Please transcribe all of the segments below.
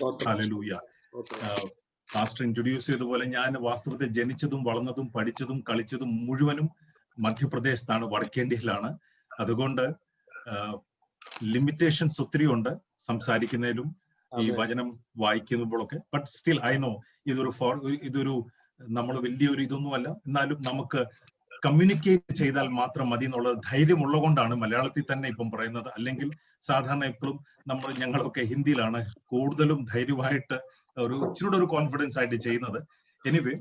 Hallelujah. Master introduce ചെയ്തതുപോലെ ഞാൻ വാസ്തവത്തിൽ ജനിച്ചതും വളർന്നതും പഠിച്ചതും കളിച്ചതും മുഴുവനും മധ്യപ്രദേശത്താണ്, വടക്കേന്ത്യയിലാണ്. അതുകൊണ്ട് ലിമിറ്റേഷൻസ് ഒത്തിരി ഉണ്ട് സംസാരിക്കുന്നതിലും ഈ വചനം വായിക്കുമ്പോഴൊക്കെ. ബട്ട് സ്റ്റിൽ ഐ നോ ഇതൊരു നമ്മൾ വലിയൊരു ഇതൊന്നുമല്ല, എന്നാലും നമുക്ക് കമ്മ്യൂണിക്കേറ്റ് ചെയ്താൽ മാത്രം മതി എന്നുള്ള ധൈര്യമുള്ളതുകൊണ്ടാണ് മലയാളത്തിൽ തന്നെ ഇപ്പം പറയുന്നത്. അല്ലെങ്കിൽ സാധാരണ എപ്പോഴും ഞങ്ങളൊക്കെ ഹിന്ദിയിലാണ് കൂടുതലും ധൈര്യമായിട്ട് ഇച്ചിരി ഒരു കോൺഫിഡൻസ് ആയിട്ട് ചെയ്യുന്നത്. എനിവേ,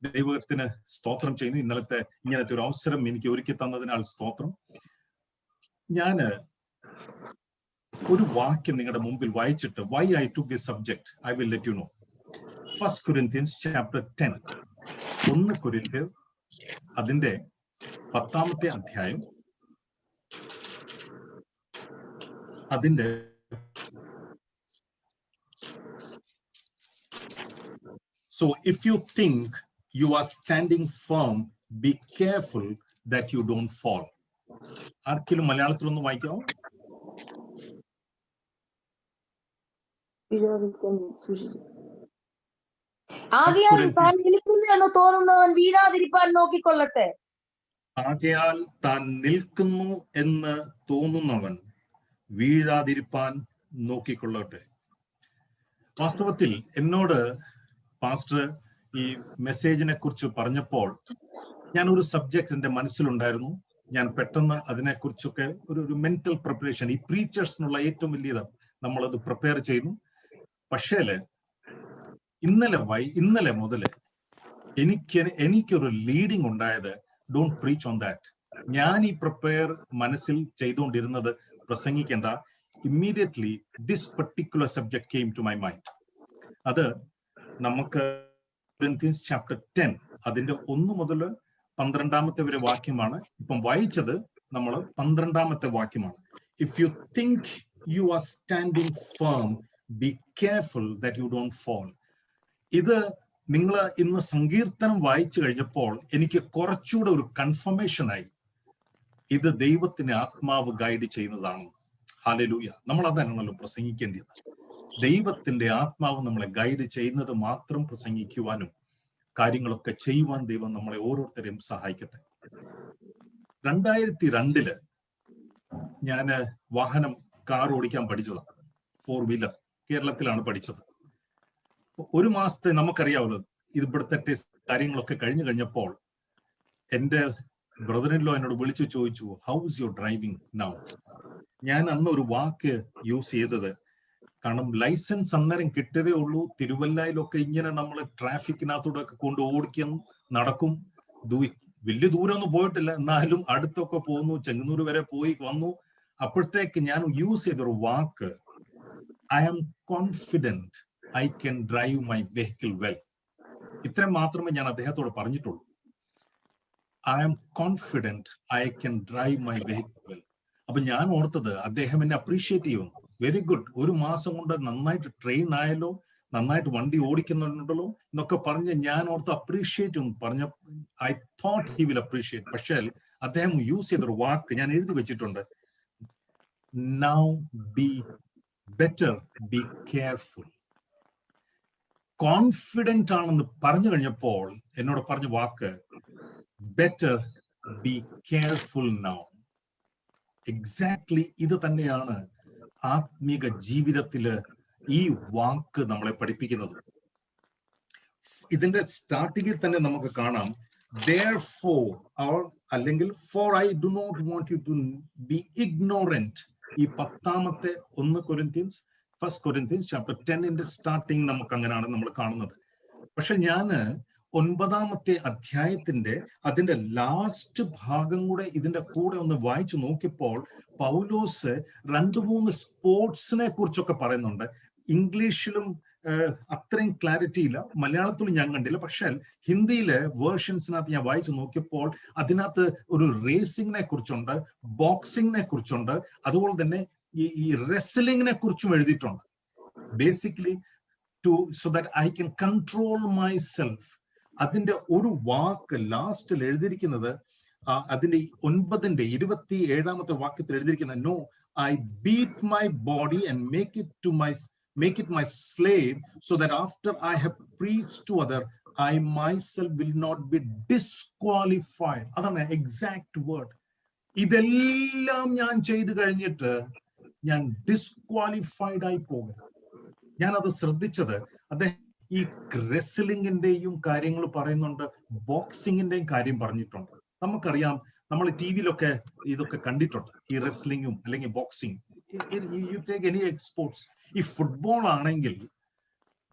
ദൈവത്തിന് സ്തോത്രം ചെയ്യുന്നു. ഇങ്ങനത്തെ ഒരു അവസരം എനിക്ക് ഒരുക്കി തന്നതിനാൽ സ്തോത്രം. ഞാന് ഒരു വാക്യം നിങ്ങളുടെ മുമ്പിൽ വായിച്ചിട്ട് why I took this subject I will let you know. 1 Corinthians chapter 10, 1 കൊരിന്ത്യർ അതിന്റെ 10-ാമത്തെ അധ്യായം, അതിന്റെ So if you think you are standing firm, be careful that you don't fall. ആർക്കെങ്കിലും മലയാളത്തിലൊന്ന് വായിക്കാമോ? ആകയാൽ താൻ നിൽക്കുന്നു എന്ന് തോന്നുന്നവൻ വീഴാതിരിപ്പാൻ നോക്കിക്കൊള്ളട്ടെ. ആകയാൽ താൻ നിൽക്കുന്നു എന്ന് തോന്നുന്നവൻ വീഴാതിരിപ്പാൻ നോക്കിക്കൊള്ളട്ടെ. വാസ്തവത്തിൽ എന്നോട് പാസ്റ്റർ ഈ മെസ്സേജിനെ കുറിച്ച് പറഞ്ഞപ്പോൾ ഞാൻ ഒരു സബ്ജക്ട് എന്റെ മനസ്സിലുണ്ടായിരുന്നു. ഞാൻ പെട്ടെന്ന് അതിനെക്കുറിച്ചൊക്കെ ഒരു മെന്റൽ പ്രിപ്പറേഷൻ, ഈ പ്രീച്ചേഴ്സിനുള്ള ഏറ്റവും വലിയത് നമ്മളത് പ്രിപ്പയർ ചെയ്യുന്നു. പക്ഷേ ഇന്നലെ മുതൽ എനിക്കൊരു ലീഡിങ് ഉണ്ടായത്, ഡോണ്ട് പ്രീച്ച് ഓൺ ദാറ്റ്. ഞാൻ ഈ പ്രിപ്പയർ മനസ്സിൽ ചെയ്തുകൊണ്ടിരുന്നത് പ്രസംഗിക്കേണ്ട. Immediately this particular subject came to my mind. അത് നമുക്ക് കൊരിന്ത്യൻസ് ചാപ്റ്റർ 10 അതിന്റെ 1 മുതൽ 12-ാമത്തെ വരെ വാക്യമാണ് ഇപ്പം വായിച്ചത്. നമ്മൾ 12-ാമത്തെ വാക്യമാണ്. If you think you are standing firm, be careful that you don't fall. ഇത് നിങ്ങൾ ഇന്ന് സങ്കീർത്തനം വായിച്ചു കഴിഞ്ഞപ്പോൾ എനിക്ക് കുറച്ചുകൂടെ ഒരു കൺഫർമേഷൻ ആയി, ഇത് ദൈവത്തിന്റെ ആത്മാവ് ഗൈഡ് ചെയ്യുന്നതാണ്. ഹല്ലേലൂയ. നമ്മൾ അതാണല്ലോ പ്രസംഗിക്കേണ്ടത്. ദൈവത്തിന്റെ ആത്മാവ് നമ്മളെ ഗൈഡ് ചെയ്യുന്നത് മാത്രം പ്രസംഗിക്കുവാനും കാര്യങ്ങളൊക്കെ ചെയ്യുവാൻ ദൈവം നമ്മളെ ഓരോരുത്തരെയും സഹായിക്കട്ടെ. 2002 ഞാന് കാർ ഓടിക്കാൻ പഠിച്ചതാണ്. 4 വീലർ കേരളത്തിലാണ് പഠിച്ചത്. ഒരു മാസത്തെ നമുക്കറിയാമല്ലോ ഇവിടുത്തെ ടെസ്റ്റ് കാര്യങ്ങളൊക്കെ കഴിഞ്ഞപ്പോൾ എന്റെ ബ്രദർ ഇൻ ലോ എന്നോട് വിളിച്ചു ചോദിച്ചു, how is your driving now? ഞാൻ അന്ന് ഒരു വാക്ക് യൂസ് ചെയ്തത്, കാരണം ലൈസൻസ് അന്നേരം കിട്ടിയതേ ഉള്ളൂ. തിരുവല്ലയിലൊക്കെ ഇങ്ങനെ നമ്മൾ ട്രാഫിക്കിനകത്തൂടെ ഒക്കെ കൊണ്ട് ഓടിക്കും, നടക്കും. വലിയ ദൂരമൊന്നും പോയിട്ടില്ല, എന്നാലും അടുത്തൊക്കെ പോകുന്നു. ചെങ്ങന്നൂർ വരെ പോയി വന്നു. അപ്പോഴത്തേക്ക് ഞാൻ യൂസ് ചെയ്തൊരു വാക്ക്, I am confident I can drive my vehicle well. ഇത്രയും മാത്രമേ ഞാൻ അദ്ദേഹത്തോട് പറഞ്ഞിട്ടുള്ളൂ. I am confident I can drive my vehicle well. അപ്പൊ ഞാൻ ഓർത്തത് അദ്ദേഹം എന്നെ അപ്രീഷിയേറ്റ് ചെയ്യുന്നു. വെരി ഗുഡ്, 1 മാസം കൊണ്ട് നന്നായിട്ട് ട്രെയിൻ ആയല്ലോ, നന്നായിട്ട് വണ്ടി ഓടിക്കുന്നുണ്ടല്ലോ എന്നൊക്കെ പറഞ്ഞ് ഞാൻ ഓർത്ത് അപ്രീഷിയേറ്റ് പറഞ്ഞ I thought he will appreciate. പക്ഷേ അദ്ദേഹം യൂസ് ചെയ്തൊരു വാക്ക് ഞാൻ എഴുതി വെച്ചിട്ടുണ്ട്, now be better be careful. Confident ആണെന്ന് പറഞ്ഞു കഴിഞ്ഞപ്പോൾ എന്നോട് പറഞ്ഞ വാക്ക് better be careful now. Exactly ഇത് തന്നെയാണ് ആത്മീക ജീവിതത്തില് ഈ വാക്ക് നമ്മളെ പഠിപ്പിക്കുന്നത്. ഇതിന്റെ സ്റ്റാർട്ടിങ്ങിൽ തന്നെ നമുക്ക് കാണാം, therefore അല്ലെങ്കിൽ for I do not want you to be ignorant. ഈ 10-ാമത്തെ 1 Corinthians chapter 10 സ്റ്റാർട്ടിങ് നമുക്ക് അങ്ങനെയാണ് നമ്മൾ കാണുന്നത്. പക്ഷെ ഞാന് 9-ാമത്തെ അധ്യായത്തിന്റെ അതിന്റെ ലാസ്റ്റ് ഭാഗം കൂടെ ഇതിന്റെ കൂടെ ഒന്ന് വായിച്ചു നോക്കിയപ്പോൾ പൗലോസ് 2-3 സ്പോർട്സിനെ കുറിച്ചൊക്കെ പറയുന്നുണ്ട്. ഇംഗ്ലീഷിലും അത്രയും ക്ലാരിറ്റി ഇല്ല, മലയാളത്തിലും ഞാൻ കണ്ടില്ല. പക്ഷെ ഹിന്ദിയിലെ വേർഷൻസിനകത്ത് ഞാൻ വായിച്ചു നോക്കിയപ്പോൾ അതിനകത്ത് ഒരു റേസിംഗിനെ കുറിച്ചുണ്ട്, ബോക്സിംഗിനെ കുറിച്ചുണ്ട്, അതുപോലെ തന്നെ ഈ റെസ്ലിംഗിനെ കുറിച്ചും എഴുതിയിട്ടുണ്ട്. Basically so that I can control myself. അതിന്റെ ഒരു വാക്ക് ലാസ്റ്റിൽ എഴുതിയിരിക്കുന്നത്, അതിന്റെ 9-ന്റെ 27-ാമത്തെ വാക്യത്തിൽ എഴുതിയിരിക്കുന്നത്, no I beat my body and make it to my make it my slave, so that after I have preached to other, I myself will not be disqualified. അതാണ് exact word. ഇതെല്ലാം ഞാൻ ചെയ്തു കഴിഞ്ഞിട്ട് ഞാൻ ഡിസ്ക്വാളിഫൈഡ് ആയി പോകരുത്. ഞാനത് ശ്രദ്ധിച്ചത് അദ്ദേഹം ഈ റെസ്ലിംഗിന്റെയും കാര്യങ്ങൾ പറയുന്നുണ്ട്, ബോക്സിങ്ങിന്റെയും കാര്യം പറഞ്ഞിട്ടുണ്ട്. നമുക്കറിയാം, നമ്മൾ ടി വിയിലൊക്കെ ഇതൊക്കെ കണ്ടിട്ടുണ്ട്, ഈ റെസ്ലിംഗും അല്ലെങ്കിൽ boxing. You take any sports. ഈ ഫുട്ബോൾ ആണെങ്കിൽ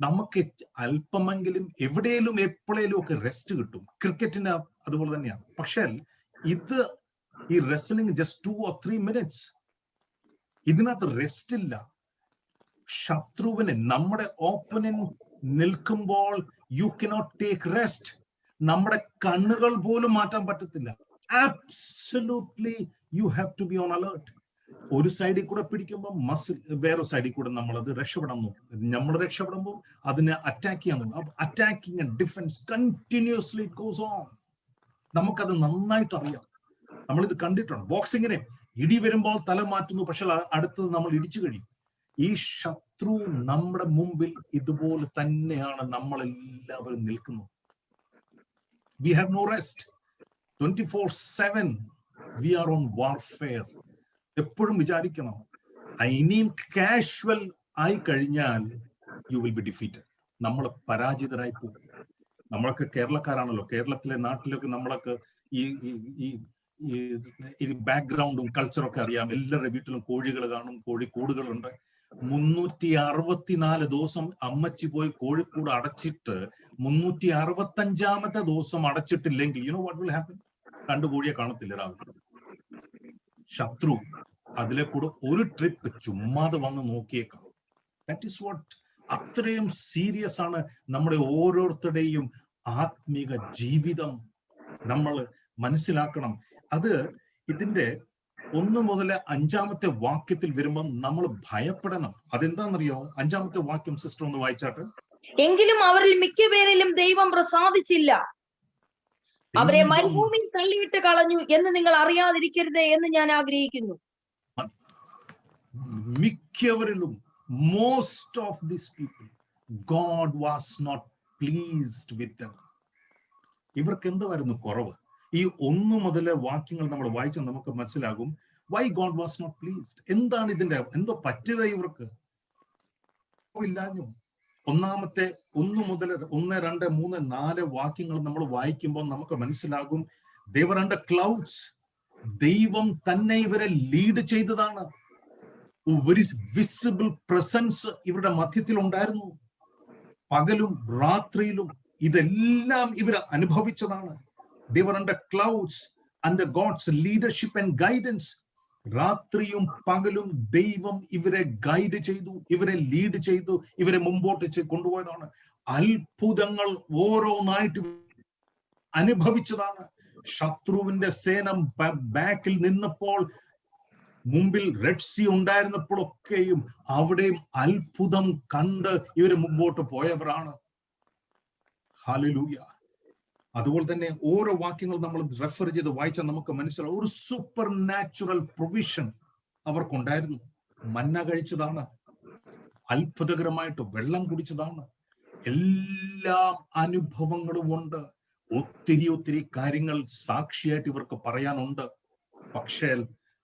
നമുക്ക് അല്പമെങ്കിലും എവിടെയെങ്കിലും എപ്പോഴേലും ഒക്കെ റെസ്റ്റ് കിട്ടും. ക്രിക്കറ്റിന് അതുപോലെ തന്നെയാണ്. പക്ഷേ ഇത് ഈ റെസ്ലിംഗ് ജസ്റ്റ് 2 or 3 minutes. ഇതിനകത്ത് റെസ്റ്റ് ഇല്ല. ശത്രുവിന്, നമ്മുടെ ഓപ്പണന്റ് നിൽക്കുമ്പോൾ യു കനോട്ട് ടേക്ക് റെസ്റ്റ്. നമ്മുടെ കണ്ണുകൾ പോലും മാറ്റാൻ പറ്റത്തില്ല. Absolutely you have to be on alert. ഒരു സൈഡിൽ കൂടെ പിടിക്കുമ്പോൾ വേറെ സൈഡിൽ കൂടെ നമ്മളത് രക്ഷപ്പെടാൻ നോക്കും. നമ്മൾ രക്ഷപ്പെടുമ്പോൾ അതിനെ അറ്റാക്ക് ചെയ്യാൻ നോക്കും. Attacking and defence continuously goes on. നമുക്കത് നന്നായിട്ട് അറിയാം, നമ്മളിത് കണ്ടിട്ടുണ്ട്. ബോക്സിങ്ങിനെ ഇടി വരുമ്പോൾ തല മാറ്റുന്നു, പക്ഷെ അടുത്തത് നമ്മൾ ഇടിച്ചു കഴിയും. ഈ ശത്രു നമ്മുടെ മുമ്പിൽ ഇതുപോലെ തന്നെയാണ് നമ്മളെല്ലാവരും നിൽക്കുന്നത്. We have no rest. 24/7 we are on warfare. എപ്പോഴും വിചാരിക്കണം, ഇനിയും കാഷ്വൽ ആയി കഴിഞ്ഞാൽ യു വിൽ ബി ഡിഫീറ്റഡ്. നമ്മൾ പരാജിതരായി പോകും. നമ്മളൊക്കെ കേരളക്കാരാണല്ലോ. കേരളത്തിലെ നാട്ടിലൊക്കെ നമ്മളൊക്കെ ഈ ബാക്ക്ഗ്രൗണ്ടും കൾച്ചറൊക്കെ അറിയാം. എല്ലാവരുടെ വീട്ടിലും കോഴികൾ കാണും, കോഴിക്കൂടുകളുണ്ട്. 364 ദിവസം അമ്മച്ചി പോയി കോഴിക്കൂട് അടച്ചിട്ട് 365ാമത്തെ ദിവസം അടച്ചിട്ടില്ലെങ്കിൽ you know what will happen? 2 കോഴിയെ കാണത്തില്ല രാവിലെ. ശത്രു അതിലെ കൂടെ ഒരു ട്രിപ്പ് ചുമ്മാതെ വന്ന് നോക്കിയേക്കാം. That is what. അത്രയും സീരിയസ് ആണ് നമ്മുടെ ഓരോരുത്തരുടെയും ആത്മീക ജീവിതം. നമ്മൾ മനസ്സിലാക്കണം. അത് ഇതിന്റെ 1 മുതൽ 5ാമത്തെ വാക്യത്തിൽ വരുമ്പോൾ നമ്മൾ ഭയപ്പെടണം. അതെന്താണെന്നറിയോ? 5ാമത്തെ വാക്യം സിസ്റ്റർ ഒന്ന് വായിച്ചാട്ട്. എങ്കിലും അവരിൽ മിക്കപേരിലും ദൈവം പ്രസാദിച്ചില്ല, അവരെ മരുഭൂമിയിൽ തള്ളിയിട്ട് കളഞ്ഞു എന്ന് നിങ്ങൾ അറിയാതിരിക്കരുതേ എന്ന് ഞാൻ ആഗ്രഹിക്കുന്നു. മിക്കവരിലും, most of these people, God was not pleased with them. ഇവർക്ക് എന്തായിരുന്നു കുറവ്? ഈ 1 മുതൽ വാക്യങ്ങൾ നമ്മൾ വായിച്ചാൽ നമുക്ക് മനസ്സിലാകും why God was not pleased. എന്താണ് ഇതിന്റെ എന്തോ പറ്റിയത് ഇവർക്ക്? ഇല്ലാഞ്ഞു. 1 മുതൽ 1, 2, 3, 4 വാക്യങ്ങൾ നമ്മൾ വായിക്കുമ്പോൾ നമുക്ക് മനസ്സിലാകും they were under clouds. ദൈവം തന്നെ ഇവരെ ലീഡ് ചെയ്തതാണ്. ഒരു വിസിബിൾ പ്രസൻസ് ഇവരുടെ മധ്യത്തിൽ ഉണ്ടായിരുന്നു. പകലും രാത്രിയിലും ഇതെല്ലാം ഇവർ അനുഭവിച്ചതാണ്. They were under clouds, under God's leadership and guidance. രാത്രിയും പകലും ദൈവം ഇവരെ ഗൈഡ് ചെയ്തു, ഇവരെ ലീഡ് ചെയ്തു, ഇവരെ മുമ്പോട്ട് കൊണ്ടുപോയതാണ്. അത്ഭുതങ്ങൾ ഓരോന്നായിട്ട് അനുഭവിച്ചതാണ്. ശത്രുവിന്റെ സേന ബാക്കിൽ നിന്നപ്പോൾ, മുമ്പിൽ റെഡ് സീ ഉണ്ടായിരുന്നപ്പോഴൊക്കെയും അവിടെയും അത്ഭുതം കണ്ട് ഇവര് മുമ്പോട്ട് പോയവരാണ്. ഹല്ലേലൂയ. അതുപോലെ തന്നെ ഓരോ വാക്യങ്ങൾ നമ്മൾ റെഫർ ചെയ്ത് വായിച്ചാൽ നമുക്ക് മനസ്സിലാവും ഒരു സൂപ്പർ നാച്ചുറൽ പ്രൊവിഷൻ അവർക്കുണ്ടായിരുന്നു. മന്ന കഴിച്ചതാണ്, അത്ഭുതകരമായിട്ട് വെള്ളം കുടിച്ചതാണ്. എല്ലാ അനുഭവങ്ങളും ഉണ്ട്. ഒത്തിരി കാര്യങ്ങൾ സാക്ഷിയായിട്ട് ഇവർക്ക് പറയാനുണ്ട്. പക്ഷേ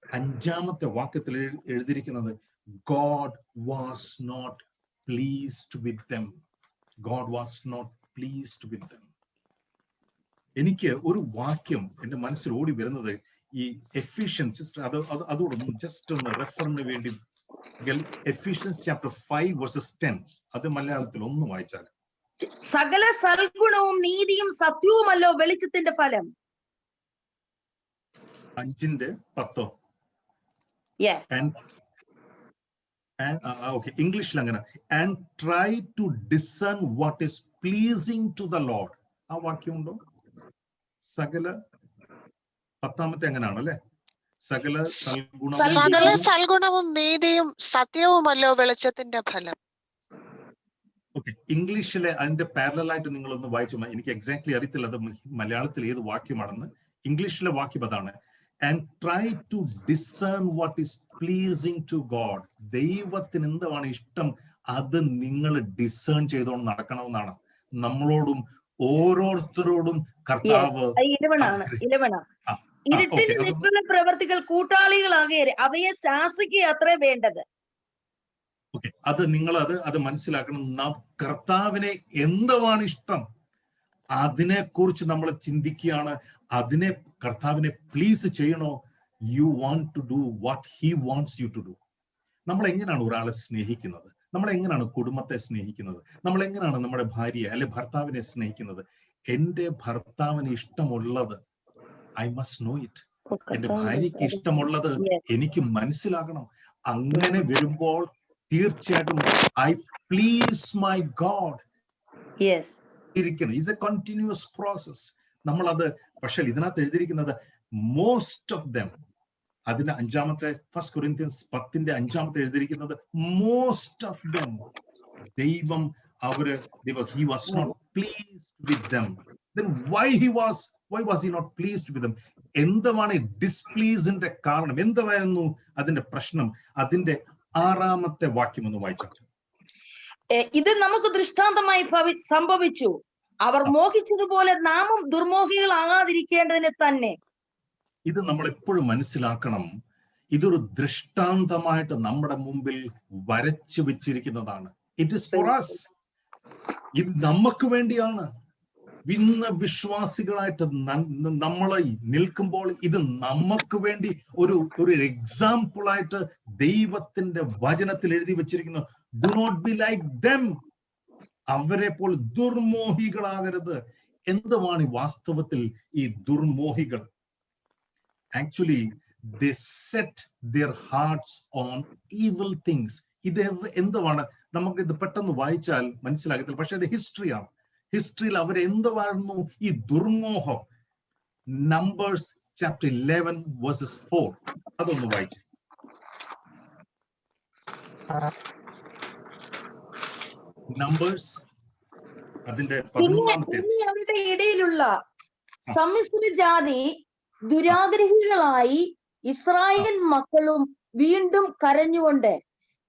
5ാമത്തെ വാക്യത്തിൽ എഴുതിയിരിക്കുന്നത് God was not pleased with them. God was not pleased with them. എനിക്ക് ഒരു വാക്യം എന്റെ മനസ്സിൽ ഓടി വരുന്നത് ഈ എഫീഷ്യൻസ് സിസ്റ്റർ അതോടൊന്നും ജസ്റ്റ് ഒന്ന് റെഫറിന് വേണ്ടി എഫീഷ്യൻസ് ചാപ്റ്റർ 5 verses 10 അത് മലയാളത്തിൽ ഒന്ന് വായിച്ചാൽ. സകല സൽഗുണവും നീതിയും സത്യവുമല്ലോ വെളിച്ചത്തിന്റെ ഫലം. 5:10. Okay, ഇംഗ്ലീഷിൽ അങ്ങനെ. And try to discern what is pleasing to the Lord. ആ വാക്യം ഉണ്ടോ? സകല 10ാമത്തെ അങ്ങനെയാണ് അല്ലെ? സകല സൽഗുണവും നീതിയും സത്യവുമല്ലോ വെളിച്ചത്തിന്റെ ഫലം. ഓക്കെ, ഇംഗ്ലീഷിലെ അതിന്റെ പാരലലായിട്ട് നിങ്ങളൊന്ന് വായിച്ചു. എനിക്ക് എക്സാക്ട്ലി അറിയത്തില്ല അത് മലയാളത്തിൽ ഏത് വാക്യമാണെന്ന്. ഇംഗ്ലീഷിലെ വാക്യം അതാണ്. And try to discern what is pleasing to God. ദൈവത്തിന് എന്താണ് ഇഷ്ടം അത് നിങ്ങൾ ഡിസേൺ ചെയ്തുകൊണ്ട് നടക്കണമെന്നാണ് നമ്മളോടും ഓരോരുത്തരോടും കർത്താവ്. 11 ഇരുട്ടിൽ നിൽക്കുന്ന പ്രവർത്തികൾ കൂട്ടാളികളാകെ അവയെ ശാസിക്കുക അത്രേ വേണ്ടത്. അത് നിങ്ങൾ അത് മനസ്സിലാക്കണം. കർത്താവിനെ എന്തുവാണ് ഇഷ്ടം അതിനെക്കുറിച്ച് നമ്മൾ ചിന്തിക്കുകയാണ്. കർത്താവിനെ പ്ലീസ് ചെയ്യണോ? You want to do what he wants you to do. നമ്മൾ എങ്ങനെയാണ് ഒരാളെ സ്നേഹിക്കുന്നത്? നമ്മൾ എങ്ങനെയാണ് കുടുംബത്തെ സ്നേഹിക്കുന്നത്? നമ്മൾ എങ്ങനെയാണ് നമ്മുടെ ഭാര്യയെ അല്ലെ ഭർത്താവിനെ സ്നേഹിക്കുന്നത്? എന്റെ ഭർത്താവിന് ഇഷ്ടമുള്ളത് ഐ മസ്റ്റ് നോ ഇറ്റ്. എന്റെ ഭാര്യയ്ക്ക് ഇഷ്ടമുള്ളത് എനിക്ക് മനസ്സിലാകണം. അങ്ങനെ വരുമ്പോൾ തീർച്ചയായിട്ടും ഐ പ്ലീസ് മൈ ഗോഡ് ഇരിക്കണം. It's A continuous process. നമ്മളത് പക്ഷെ ഇതിനകത്ത് എഴുതിയിരിക്കുന്നത് മോസ്റ്റ് ഓഫ് ദം, അതിന്റെ 5-ാമത്തെ 1 Corinthians 10:5 എഴുതിയിരിക്കുന്നത് മോസ്റ്റ് ഓഫ് ദം ദൈവം he was not pleased with them. Then why was he not pleased with them? എന്താണ് ഡിസ്പ്ലീസിന്റെ കാരണം? എന്തായിരുന്നു അതിന്റെ പ്രശ്നം? അതിന്റെ 6-ാമത്തെ വാക്യം ഒന്ന് വായിച്ചാൽ. ഇത് നമുക്ക് ദൃഷ്ടാന്തമായി സംഭവിച്ചു, അവർ മോഹിച്ചതുപോലെ നാമും ദുർമോഹികളാകാതിരിക്കേണ്ടതിന് തന്നെ. ഇത് നമ്മൾ എപ്പോഴും മനസ്സിലാക്കണം. ഇതൊരു ദൃഷ്ടാന്തമായിട്ട് നമ്മുടെ മുമ്പിൽ വരച്ചു വെച്ചിരിക്കുന്നതാണ്. It is for us. ഇത് നമുക്ക് വേണ്ടിയാണ്. ഇന്ന് വിശ്വാസികളായിട്ട് നമ്മൾ നിൽക്കുമ്പോൾ ഇത് നമുക്ക് വേണ്ടി ഒരു എക്സാമ്പിൾ ആയിട്ട് ദൈവത്തിന്റെ വചനത്തിൽ എഴുതി വെച്ചിരിക്കുന്നു. Do not be like them. അവരെ പോലെ ദുർമോഹികളാകരുത്. എന്തുവാണ് വാസ്തവത്തിൽ ഈ ദുർമോഹികൾ? Actually they set their hearts on evil things. ഇത് എന്തുവാണ്? നമുക്ക് ഇത് പെട്ടെന്ന് വായിച്ചാൽ മനസ്സിലാകത്തില്ല, പക്ഷെ അത് ഹിസ്റ്ററിയാണ്. ഹിസ്റ്ററിയിൽ അവരെന്തുവായിരുന്നു ഈ ദുർമോഹം? നമ്പേഴ്സ് ചാപ്റ്റർ 11:4 അതൊന്ന് വായിച്ചു. നമ്പേഴ്സ് അതിന്റെ 11-ാമത്തെ. അവരുടെ ഇടയിലുള്ള സമ്മിശ്ര ജാതി ദുരാഗ്രഹികളായി ഇസ്രായേൽ മക്കളും വീണ്ടും കരഞ്ഞുകൊണ്ട്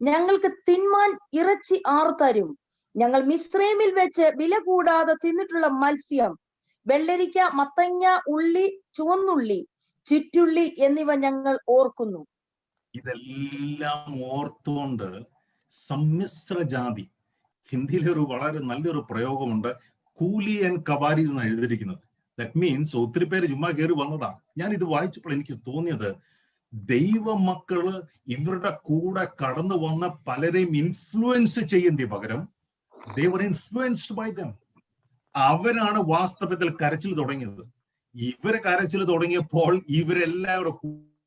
ഞങ്ങൾക്ക് തിന്മാൻ ഇറച്ചി ആർ തരും. ഞങ്ങൾ മിസ്രൈമിൽ വെച്ച് വില കൂടാതെ തിന്നിട്ടുള്ള മത്സ്യം, വെള്ളരിക്ക, മത്തങ്ങ, ഉള്ളി, ചുവന്നുള്ളി, ചുറ്റുള്ളി എന്നിവ ഞങ്ങൾ ഓർക്കുന്നു. ഇതെല്ലാം ഓർത്തുകൊണ്ട് സമ്മിശ്ര ജാതി, ഹിന്ദിയിലെ ഒരു വളരെ നല്ലൊരു പ്രയോഗമുണ്ട്, കൂലി ആൻഡ് കബാരി എന്നാണ് എഴുതിയിരിക്കുന്നത്. ദാറ്റ് മീൻസ് ഒത്തിരി പേര് ചുമ്മാ കയറി വന്നതാണ്. ഞാൻ ഇത് വായിച്ചപ്പോൾ എനിക്ക് തോന്നിയത്, ദൈവമക്കള് ഇവരുടെ കൂടെ കടന്നു വന്ന പലരെയും ഇൻഫ്ലുവൻസ് ചെയ്യേണ്ടി പകരം they were influenced by them. അവരാണ് വാസ്തവത്തിൽ കരച്ചിൽ തുടങ്ങിയത്. ഇവര് കരച്ചിൽ തുടങ്ങിയപ്പോൾ ഇവരെല്ലാവരും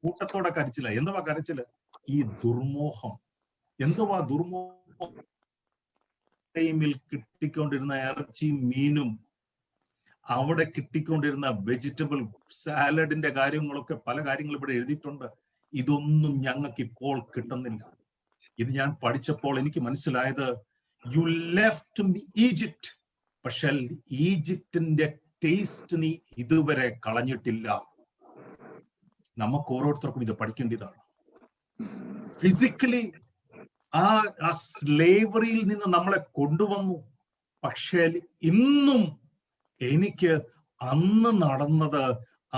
കൂട്ടത്തോടെ കരച്ചില്ല. എന്തുവാ കരച്ചില്? ഈ ദുർമോഹം. എന്തുവാ ദുർമോഹം? ടൈമിൽ കിട്ടിക്കൊണ്ടിരുന്ന ഇറച്ചിയും മീനും, അവിടെ കിട്ടിക്കൊണ്ടിരുന്ന വെജിറ്റബിൾ സാലഡിന്റെ കാര്യങ്ങളൊക്കെ, പല കാര്യങ്ങളും ഇവിടെ എഴുതിയിട്ടുണ്ട്. ഇതൊന്നും ഞങ്ങൾക്ക് ഇപ്പോൾ കിട്ടുന്നില്ല. ഇത് ഞാൻ പഠിച്ചപ്പോൾ എനിക്ക് മനസ്സിലായത്, യു ലെഫ്റ്റ് ഈജിപ്റ്റ്, പക്ഷെ ഈജിപ്തിന്റെ ടേസ്റ്റ് നീ ഇതുവരെ കളഞ്ഞിട്ടില്ല. നമുക്ക് ഓരോരുത്തർക്കും ഇത് പഠിക്കേണ്ടതാണ്. ഫിസിക്കലി ആ സ്ലേവറിയിൽ നിന്ന് നമ്മളെ കൊണ്ടുവന്നു. പക്ഷേ ഇന്നും എനിക്ക് അന്ന് നടന്നത്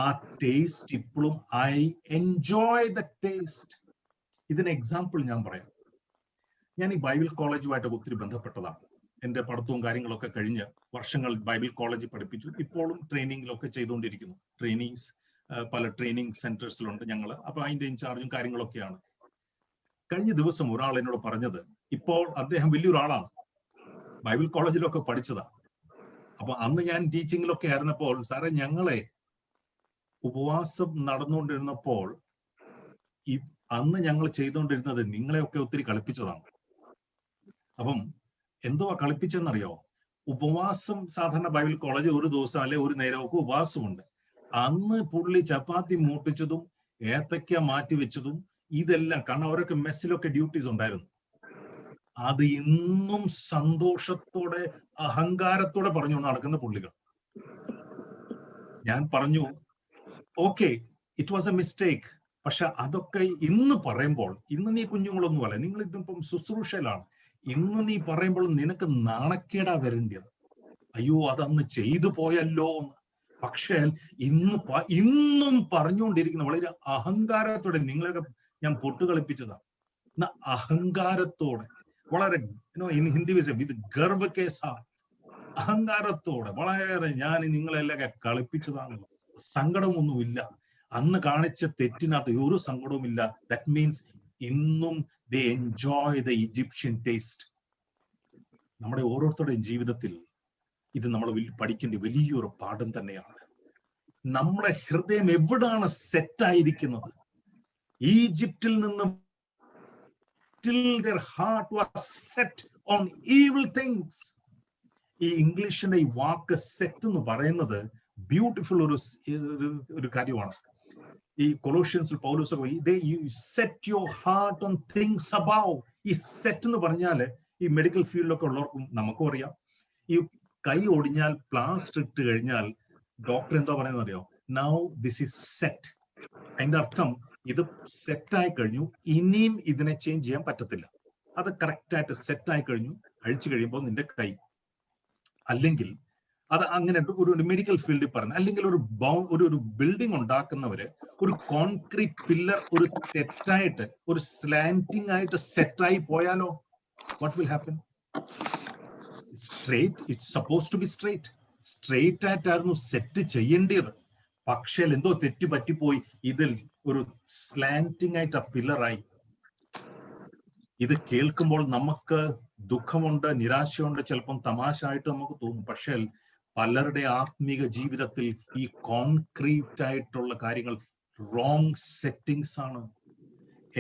ആ ടേസ്റ്റ് ഇപ്പോഴും ഐ എൻജോയ് ദ ടേസ്റ്റ്. ഇതിന് എക്സാമ്പിൾ ഞാൻ പറയാം. ഞാൻ ഈ ബൈബിൾ കോളേജുമായിട്ട് ഒത്തിരി ബന്ധപ്പെട്ടതാണ്. എൻ്റെ പഠിത്തവും കാര്യങ്ങളൊക്കെ കഴിഞ്ഞ് വർഷങ്ങൾ ബൈബിൾ കോളേജിൽ പഠിപ്പിച്ചു. ഇപ്പോഴും ട്രെയിനിങ്ങിലൊക്കെ ചെയ്തുകൊണ്ടിരിക്കുന്നു. ട്രെയിനിങ്സ് പല ട്രെയിനിങ് സെന്റേഴ്സിലുണ്ട് ഞങ്ങൾ. അപ്പൊ അതിന്റെ ഇൻചാർജും കാര്യങ്ങളൊക്കെയാണ്. കഴിഞ്ഞ ദിവസം ഒരാൾ എന്നോട് പറഞ്ഞത്, ഇപ്പോൾ അദ്ദേഹം വലിയൊരാളാണ്, ബൈബിൾ കോളേജിലൊക്കെ പഠിച്ചതാണ്. അപ്പൊ അന്ന് ഞാൻ ടീച്ചിങ്ങിലൊക്കെ ആയിരുന്നപ്പോൾ, സാറേ ഞങ്ങളെ ഉപവാസം നടന്നുകൊണ്ടിരുന്നപ്പോൾ അന്ന് ഞങ്ങൾ ചെയ്തുകൊണ്ടിരുന്നത് നിങ്ങളെയൊക്കെ ഒത്തിരി കളിപ്പിച്ചതാണ്. അപ്പം എന്തുവാ കളിപ്പിച്ചെന്നറിയോ? ഉപവാസം, സാധാരണ ബൈബിൾ കോളേജ് ഒരു ദിവസം അല്ലെ ഒരു നേരമൊക്കെ ഉപവാസമുണ്ട്. അന്ന് പുള്ളി ചപ്പാത്തി മൂട്ടിച്ചതും ഏത്തക്ക മാറ്റി വെച്ചതും ഇതെല്ലാം, കാരണം അവരൊക്കെ മെസ്സിലൊക്കെ ഡ്യൂട്ടീസ് ഉണ്ടായിരുന്നു. അത് ഇന്നും സന്തോഷത്തോടെ അഹങ്കാരത്തോടെ പറഞ്ഞുകൊണ്ട് നടക്കുന്ന പുള്ളികൾ. ഞാൻ പറഞ്ഞു, okay, it was A mistake. പക്ഷെ അതൊക്കെ ഇന്ന് പറയുമ്പോൾ, ഇന്ന് നീ കുഞ്ഞുങ്ങളൊന്നും അല്ല, നിങ്ങൾ ഇതിപ്പം ശുശ്രൂഷയിലാണ്. ഇന്ന് നീ പറയുമ്പോൾ നിനക്ക് നാണക്കേടാ വരേണ്ടത്. അയ്യോ അതന്ന് ചെയ്തു പോയല്ലോ. പക്ഷേ ഇന്നും പറഞ്ഞുകൊണ്ടിരിക്കുന്ന വളരെ അഹങ്കാരത്തോടെ, നിങ്ങളൊക്കെ ഞാൻ പൊട്ടുകളിപ്പിച്ചതാ, അഹങ്കാരത്തോടെ, വളരെ ഹിന്ദി വിത്ത് ഗർവ് കേസ, അഹങ്കാരത്തോടെ വളരെ ഞാൻ നിങ്ങളെല്ലാം കളിപ്പിച്ചതാണ്. സങ്കടമൊന്നുമില്ല, അന്ന് കാണിച്ച തെറ്റിനകത്ത് ഒരു സങ്കടവുമില്ല. ദാറ്റ് മീൻസ് ഇന്നും they enjoy the Egyptian taste. നമ്മുടെ ഓരോരുത്തരുടെയും ജീവിതത്തിൽ ഇത് നമ്മൾ പഠിക്കേണ്ട വലിയൊരു പാഠം തന്നെയാണ്. നമ്മുടെ ഹൃദയം എവിടാണ് സെറ്റായിരിക്കുന്നത്? ഈജിപ്തിൽ നിന്നും till their heart was set on evil things. ഈ ഇംഗ്ലീഷിന്റെ ഈ വാക്ക് സെറ്റ് എന്ന് പറയുന്നത് ബ്യൂട്ടിഫുൾ ഒരു കാര്യമാണ്. ഈ കൊളോഷ്യൻസിൽ Paulose set your heart on things above. ഈ സെറ്റ് എന്ന് പറഞ്ഞാല് ഈ മെഡിക്കൽ ഫീൽഡിലൊക്കെ ഉള്ളവർക്കും നമുക്കും അറിയാം. ഈ കൈ ഒടിഞ്ഞാൽ പ്ലാസ്റ്റർ ഇട്ട് കഴിഞ്ഞാൽ ഡോക്ടർ എന്താ പറയുന്നത് അറിയോ? Now this is set. അതിന്റെ അർത്ഥം ഇത് സെറ്റായി കഴിഞ്ഞു, ഇനിയും ഇതിനെ ചേഞ്ച് ചെയ്യാൻ പറ്റത്തില്ല. അത് കറക്റ്റ് ആയിട്ട് സെറ്റായി കഴിഞ്ഞു. അഴിച്ചു കഴിയുമ്പോൾ നിന്റെ കൈ, അല്ലെങ്കിൽ അത് അങ്ങനെ ഒരു മെഡിക്കൽ ഫീൽഡിൽ പറഞ്ഞ, അല്ലെങ്കിൽ ഒരു ബിൽഡിംഗ് ഉണ്ടാക്കുന്നവര് ഒരു കോൺക്രീറ്റ് പില്ലർ ഒരു തെറ്റായിട്ട് ഒരു സ്ലാന്റിംഗ് ആയിട്ട് സെറ്റായി പോയാലോ, what will happen? Straight, it's suppose to be straight. Straight ആയിട്ടായിരുന്നു സെറ്റ് ചെയ്യേണ്ടത്. പക്ഷേ എന്തോ തെറ്റ് പറ്റിപ്പോയി, ഇതിൽ ഒരു സ്ലാന്റിംഗ് ആയിട്ട് ആ പില്ലറായി. ഇത് കേൾക്കുമ്പോൾ നമുക്ക് ദുഃഖമുണ്ട്, നിരാശയുണ്ട്, ചിലപ്പം തമാശ ആയിട്ട് നമുക്ക് തോന്നും. പക്ഷേ പലരുടെ ആത്മീക ജീവിതത്തിൽ ഈ കോൺക്രീറ്റ് ആയിട്ടുള്ള കാര്യങ്ങൾ റോങ് സെറ്റിംഗ്സ് ആണ്.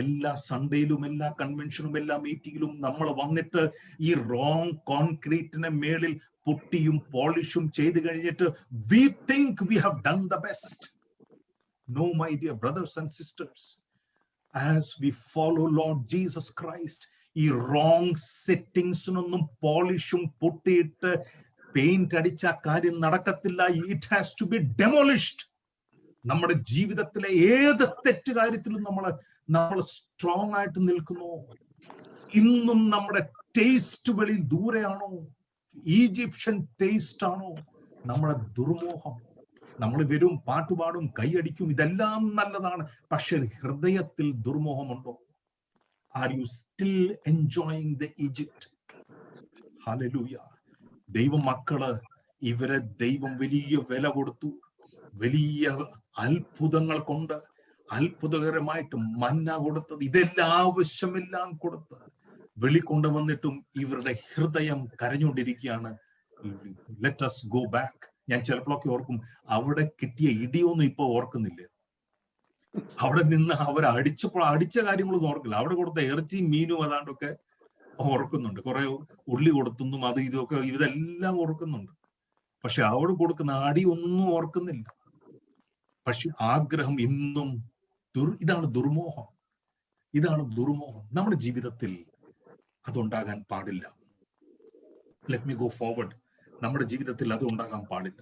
എല്ലാ സൺഡേയിലും എല്ലാ കൺവെൻഷനും എല്ലാ മീറ്റിംഗിലും നമ്മൾ വന്നിട്ട് ഈ റോങ് കോൺക്രീറ്റിനെ മേളിൽ പുട്ടിയും പോളിഷും ചെയ്ത് കഴിഞ്ഞിട്ട് we think we have done the best. No, my dear brothers and sisters, as we follow Lord Jesus Christ, ഈ റോങ് സെറ്റിംഗ്സിനൊന്നും പോളിഷും പുട്ടിയിട്ട് പെയിന്റ് അടിച്ച കാര്യം നടക്കത്തില്ല. It has to be demolished. നമ്മുടെ ജീവിതത്തിലെ ഏത് തെറ്റ് കാര്യത്തിലും നമ്മൾ സ്ട്രോങ് ആയിട്ട് നിൽക്കുന്നു. ഇന്നും നമ്മുടെ ടേസ്റ്റ് വെളിയിൽ ദൂരെയാണോ? ഈജിപ്ഷ്യൻ ടേസ്റ്റ് ആണോ നമ്മുടെ ദുർമോഹം? നമ്മൾ വരും, പാട്ടുപാടും, കൈയടിക്കും, ഇതെല്ലാം നല്ലതാണ്. പക്ഷെ ഹൃദയത്തിൽ ദുർമോഹമുണ്ടോ? Are you still enjoying the Egypt? Hallelujah. ദൈവമക്കള്, ഇവരെ ദൈവം വലിയ വില കൊടുത്തു. വലിയ അത്ഭുതങ്ങൾ കൊണ്ട്, അത്ഭുതകരമായിട്ട് മന്ന കൊടുത്തത്, ഇതെല്ലാം ആവശ്യമെല്ലാം കൊടുത്ത് വെളിക്കൊണ്ടുവന്നിട്ടും ഇവരുടെ ഹൃദയം കരഞ്ഞുകൊണ്ടിരിക്കുകയാണ്. Let us go back. ഞാൻ ചിലപ്പോഴൊക്കെ ഓർക്കും, അവിടെ കിട്ടിയ ഇടിയൊന്നും ഇപ്പൊ ഓർക്കുന്നില്ല. അവിടെ നിന്ന് അവർ അടിച്ച കാര്യങ്ങളൊന്നും ഓർക്കില്ല. അവിടെ കൊടുത്ത ഇറച്ചിയും മീനും അതാണ്ടൊക്കെ ഓർക്കുന്നുണ്ട്. കുറെ ഉള്ളി കൊടുത്തും അത് ഇതൊക്കെ ഇതെല്ലാം ഓർക്കുന്നുണ്ട്. പക്ഷെ അവിടെ കൊടുക്കുന്ന അടി ഒന്നും ഓർക്കുന്നില്ല. പക്ഷെ ആഗ്രഹം ഇന്നും ഇതാണ് ദുർമോഹം. ഇതാണ് ദുർമോഹം. നമ്മുടെ ജീവിതത്തിൽ അതുണ്ടാകാൻ പാടില്ല. Let me go forward. നമ്മുടെ ജീവിതത്തിൽ അത് ഉണ്ടാകാൻ പാടില്ല.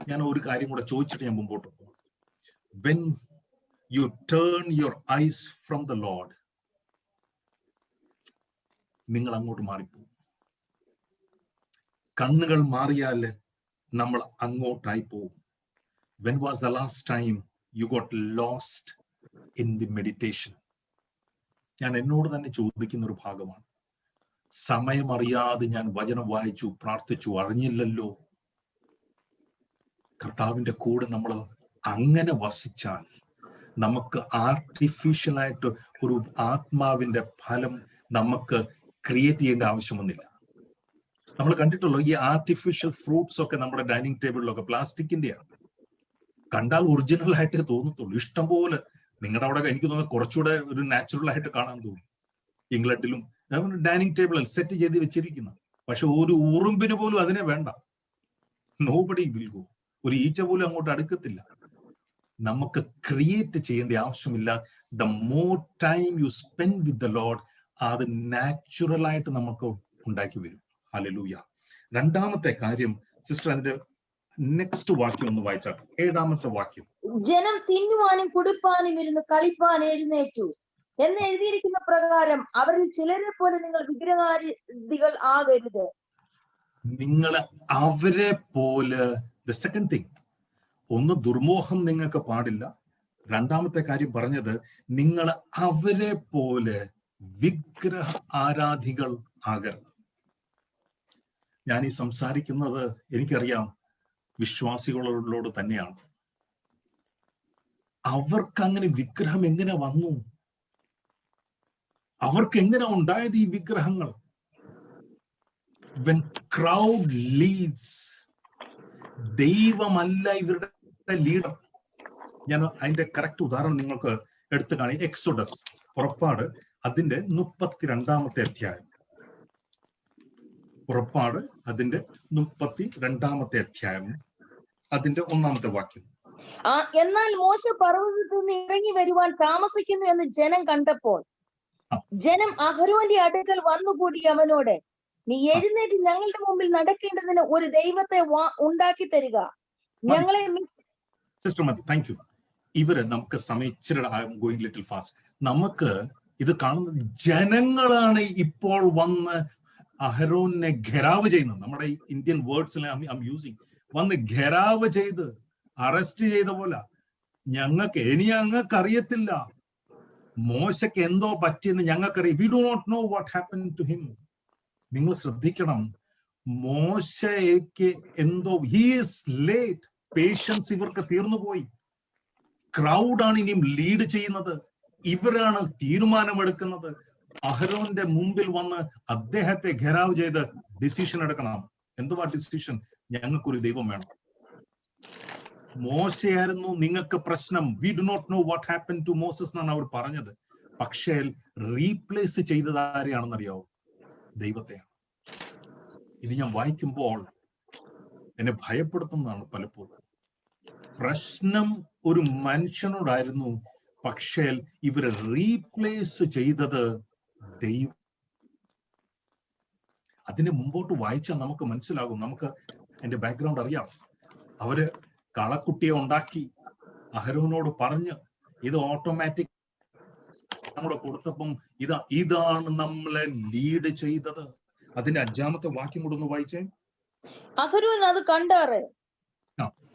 ഞാൻ ഒരു കാര്യം കൂടെ ചോദിച്ചിട്ട് ഞാൻ മുമ്പോട്ട് പോകും. When you turn your eyes from the Lord, നിങ്ങൾ അങ്ങോട്ട് മാറിപ്പോകും. കണ്ണുകൾ മാറിയാൽ നമ്മൾ അങ്ങോട്ടായി പോകും. When was the last time you got lost in the meditation? ഞാൻ എന്നോട് തന്നെ ചോദിക്കുന്ന ഒരു ഭാഗമാണ്. സമയമറിയാതെ ഞാൻ വചനം വായിച്ചു, പ്രാർത്ഥിച്ചു, അറിഞ്ഞില്ലല്ലോ. കർത്താവിന്റെ കൂടെ നമ്മൾ അങ്ങനെ വസിച്ചാൽ നമുക്ക് ആർട്ടിഫിഷ്യലായിട്ട് ഒരു ആത്മാവിന്റെ ഫലം നമുക്ക് ക്രിയേറ്റ് ചെയ്യേണ്ട ആവശ്യമൊന്നുമില്ല. നമ്മൾ കണ്ടിട്ടുള്ളൂ ഈ ആർട്ടിഫിഷ്യൽ ഫ്രൂട്ട്സ് ഒക്കെ നമ്മുടെ ഡൈനിങ് ടേബിളിലൊക്കെ പ്ലാസ്റ്റിക്കിന്റെയാണ്. കണ്ടാൽ ഒറിജിനൽ ആയിട്ടേ തോന്നത്തുള്ളൂ. ഇഷ്ടംപോലെ നിങ്ങളുടെ അവിടെ എനിക്ക് തോന്നുന്നത് കുറച്ചുകൂടെ ഒരു നാച്ചുറൽ ആയിട്ട് കാണാൻ തോന്നും. ഇംഗ്ലണ്ടിലും ഡൈനിങ് ടേബിളിൽ സെറ്റ് ചെയ്ത് വെച്ചിരിക്കുന്ന, പക്ഷെ ഒരു ഉറുമ്പിന് പോലും അതിനെ വേണ്ട. Nobody will go. ഒരു ഈച്ച പോലും അങ്ങോട്ട് അടുക്കത്തില്ല. നമുക്ക് ക്രിയേറ്റ് ചെയ്യേണ്ട ആവശ്യമില്ല. The more time you spend with the Lord, അത് നാച്ചുറൽ ആയിട്ട് നമുക്ക് ഉണ്ടാക്കി വരും. ഹല്ലേലൂയ. രണ്ടാമത്തെ കാര്യം സിസ്റ്റർ, അതിന്റെ നെക്സ്റ്റ് വാക്യം ഒന്ന് വായിച്ചാട്ടെ. 7ാമത്തെ വാക്യം. ജനം തിന്നുവാനും കുടിപ്പാനും ഇരുന്ന് കളിപ്പാൻ എഴുന്നേറ്റു. എന്ന് എഴുതിയിരിക്കുന്ന പ്രകാരം അവരിൽ ചിലരെ പോലെ നിങ്ങൾ വിഗ്രഹാരാധികൾ ആകരുത്. നിങ്ങൾ അവരെ പോലെ, ദ സെക്കൻഡ് തിങ്, ഒന്ന് ദുർമോഹം നിങ്ങൾക്ക് പാടില്ല. രണ്ടാമത്തെ കാര്യം പറഞ്ഞത്, നിങ്ങൾ അവരെ പോലെ വിഗ്രഹ ആരാധികൾ ആകരുത്. ഞാൻ ഈ സംസാരിക്കുന്നത് എനിക്കറിയാം വിശ്വാസികളോട് തന്നെയാണ്. അവർക്ക് അങ്ങനെ വിഗ്രഹം എങ്ങനെ വന്നു? അവർക്ക് എങ്ങനെ ഉണ്ടായത് ഈ വിഗ്രഹങ്ങൾ? when crowd leads, ദൈവമല്ല ഇവരുടെ ലീഡർ. ഞാൻ അതിന്റെ കറക്റ്റ് ഉദാഹരണം നിങ്ങൾക്ക് എടുത്തു കാണി. എക്സോഡസ്, പുറപ്പാട്, അതിന്റെ 32-ാമത്തെ അധ്യായം. പുറപ്പാട് അതിന്റെ 32-ാമത്തെ അധ്യായം, അതിന്റെ 1-ാമത്തെ വാക്യം. എന്നാൽ മോശ പർവ്വതത്തിൽ നിന്ന് ഇറങ്ങി വരുവാൻ താമസിക്കുന്നു എന്ന് ജനം കണ്ടപ്പോൾ ജനം അഹരോന്റെ അടുക്കൽ വന്നുകൂടി അവനോട്, നീ എഴുന്നേറ്റ് ഞങ്ങളുടെ മുമ്പിൽ നടക്കേണ്ടതിന് ഒരു ദൈവത്തെ ഉണ്ടാക്കി തരിക, ഞങ്ങളെ സിസ്റ്റർ മതി. Thank you. ഇവര് നമുക്ക് ഗോയിങ് ലിറ്റിൽ ഫാസ്റ്റ്. നമുക്ക് ഇത് കാണുന്ന ജനങ്ങളാണ് ഇപ്പോൾ വന്ന് അഹരോനെ ഘെരാവ് ചെയ്യുന്നത്. നമ്മുടെ ഇന്ത്യൻ വേർഡ്സിൽ ഐ യൂസിങ്, വന്ന് ഘെരാവ് ചെയ്ത് അറസ്റ്റ് ചെയ്ത പോലെ. ഞങ്ങൾക്ക് അറിയത്തില്ല മോശയ്ക്ക് എന്തോ പറ്റിയെന്ന് ഞങ്ങൾക്കറിയാം. We do not know what happen to him. നിങ്ങൾ ശ്രദ്ധിക്കണം, മോശയ്ക്ക് എന്തോ, ഹി ഈസ് ലേറ്റ്. പേഷ്യൻസ് ഇവർക്ക് തീർന്നുപോയി. ക്രൗഡാണ് ഇനിയും ലീഡ് ചെയ്യുന്നത്, ഇവരാണ് തീരുമാനമെടുക്കുന്നത്. അഹരോന്റെ മുമ്പിൽ വന്ന് അദ്ദേഹത്തെ ഘെരാവ് ചെയ്ത് ഡിസിഷൻ എടുക്കണം. എന്തുവാ ഡിസിഷൻ? ഞങ്ങൾക്കൊരു ദൈവം വേണം. മോശയായിരുന്നു നിങ്ങൾക്ക് പ്രശ്നം. We do not know what happen to Moses എന്നാണ് അവർ പറഞ്ഞത്. പക്ഷേ റീപ്ലേസ് ചെയ്തത് ആരെയാണെന്നറിയാവോ? ദൈവത്തെയാണ്. ഇത് ഞാൻ വായിക്കുമ്പോൾ എന്നെ ഭയപ്പെടുത്തുന്നതാണ് പലപ്പോഴും. പ്രശ്നം ഒരു മനുഷ്യനോടായിരുന്നു, പക്ഷേ ഇവര് റീപ്ലേസ് ചെയ്തത് ദൈവം. അതിന് മുമ്പോട്ട് വായിച്ചാൽ നമുക്ക് മനസ്സിലാകും. നമുക്ക് അതിന്റെ ബാക്ക്ഗ്രൗണ്ട് അറിയാം. അവര് കളക്കുട്ടിയെ ഉണ്ടാക്കി അഹരോനോട് പറഞ്ഞ് ഇത് ഓട്ടോമാറ്റിക് നമ്മുടെ കൊടുത്തപ്പം ഇതാണ് നമ്മളെ ലീഡ് ചെയ്തത്. അതിന്റെ 5-ാമത്തെ വാക്യം കൂടെ ഒന്ന് വായിച്ചേ. അഹരോൻ അത് കണ്ടാറ്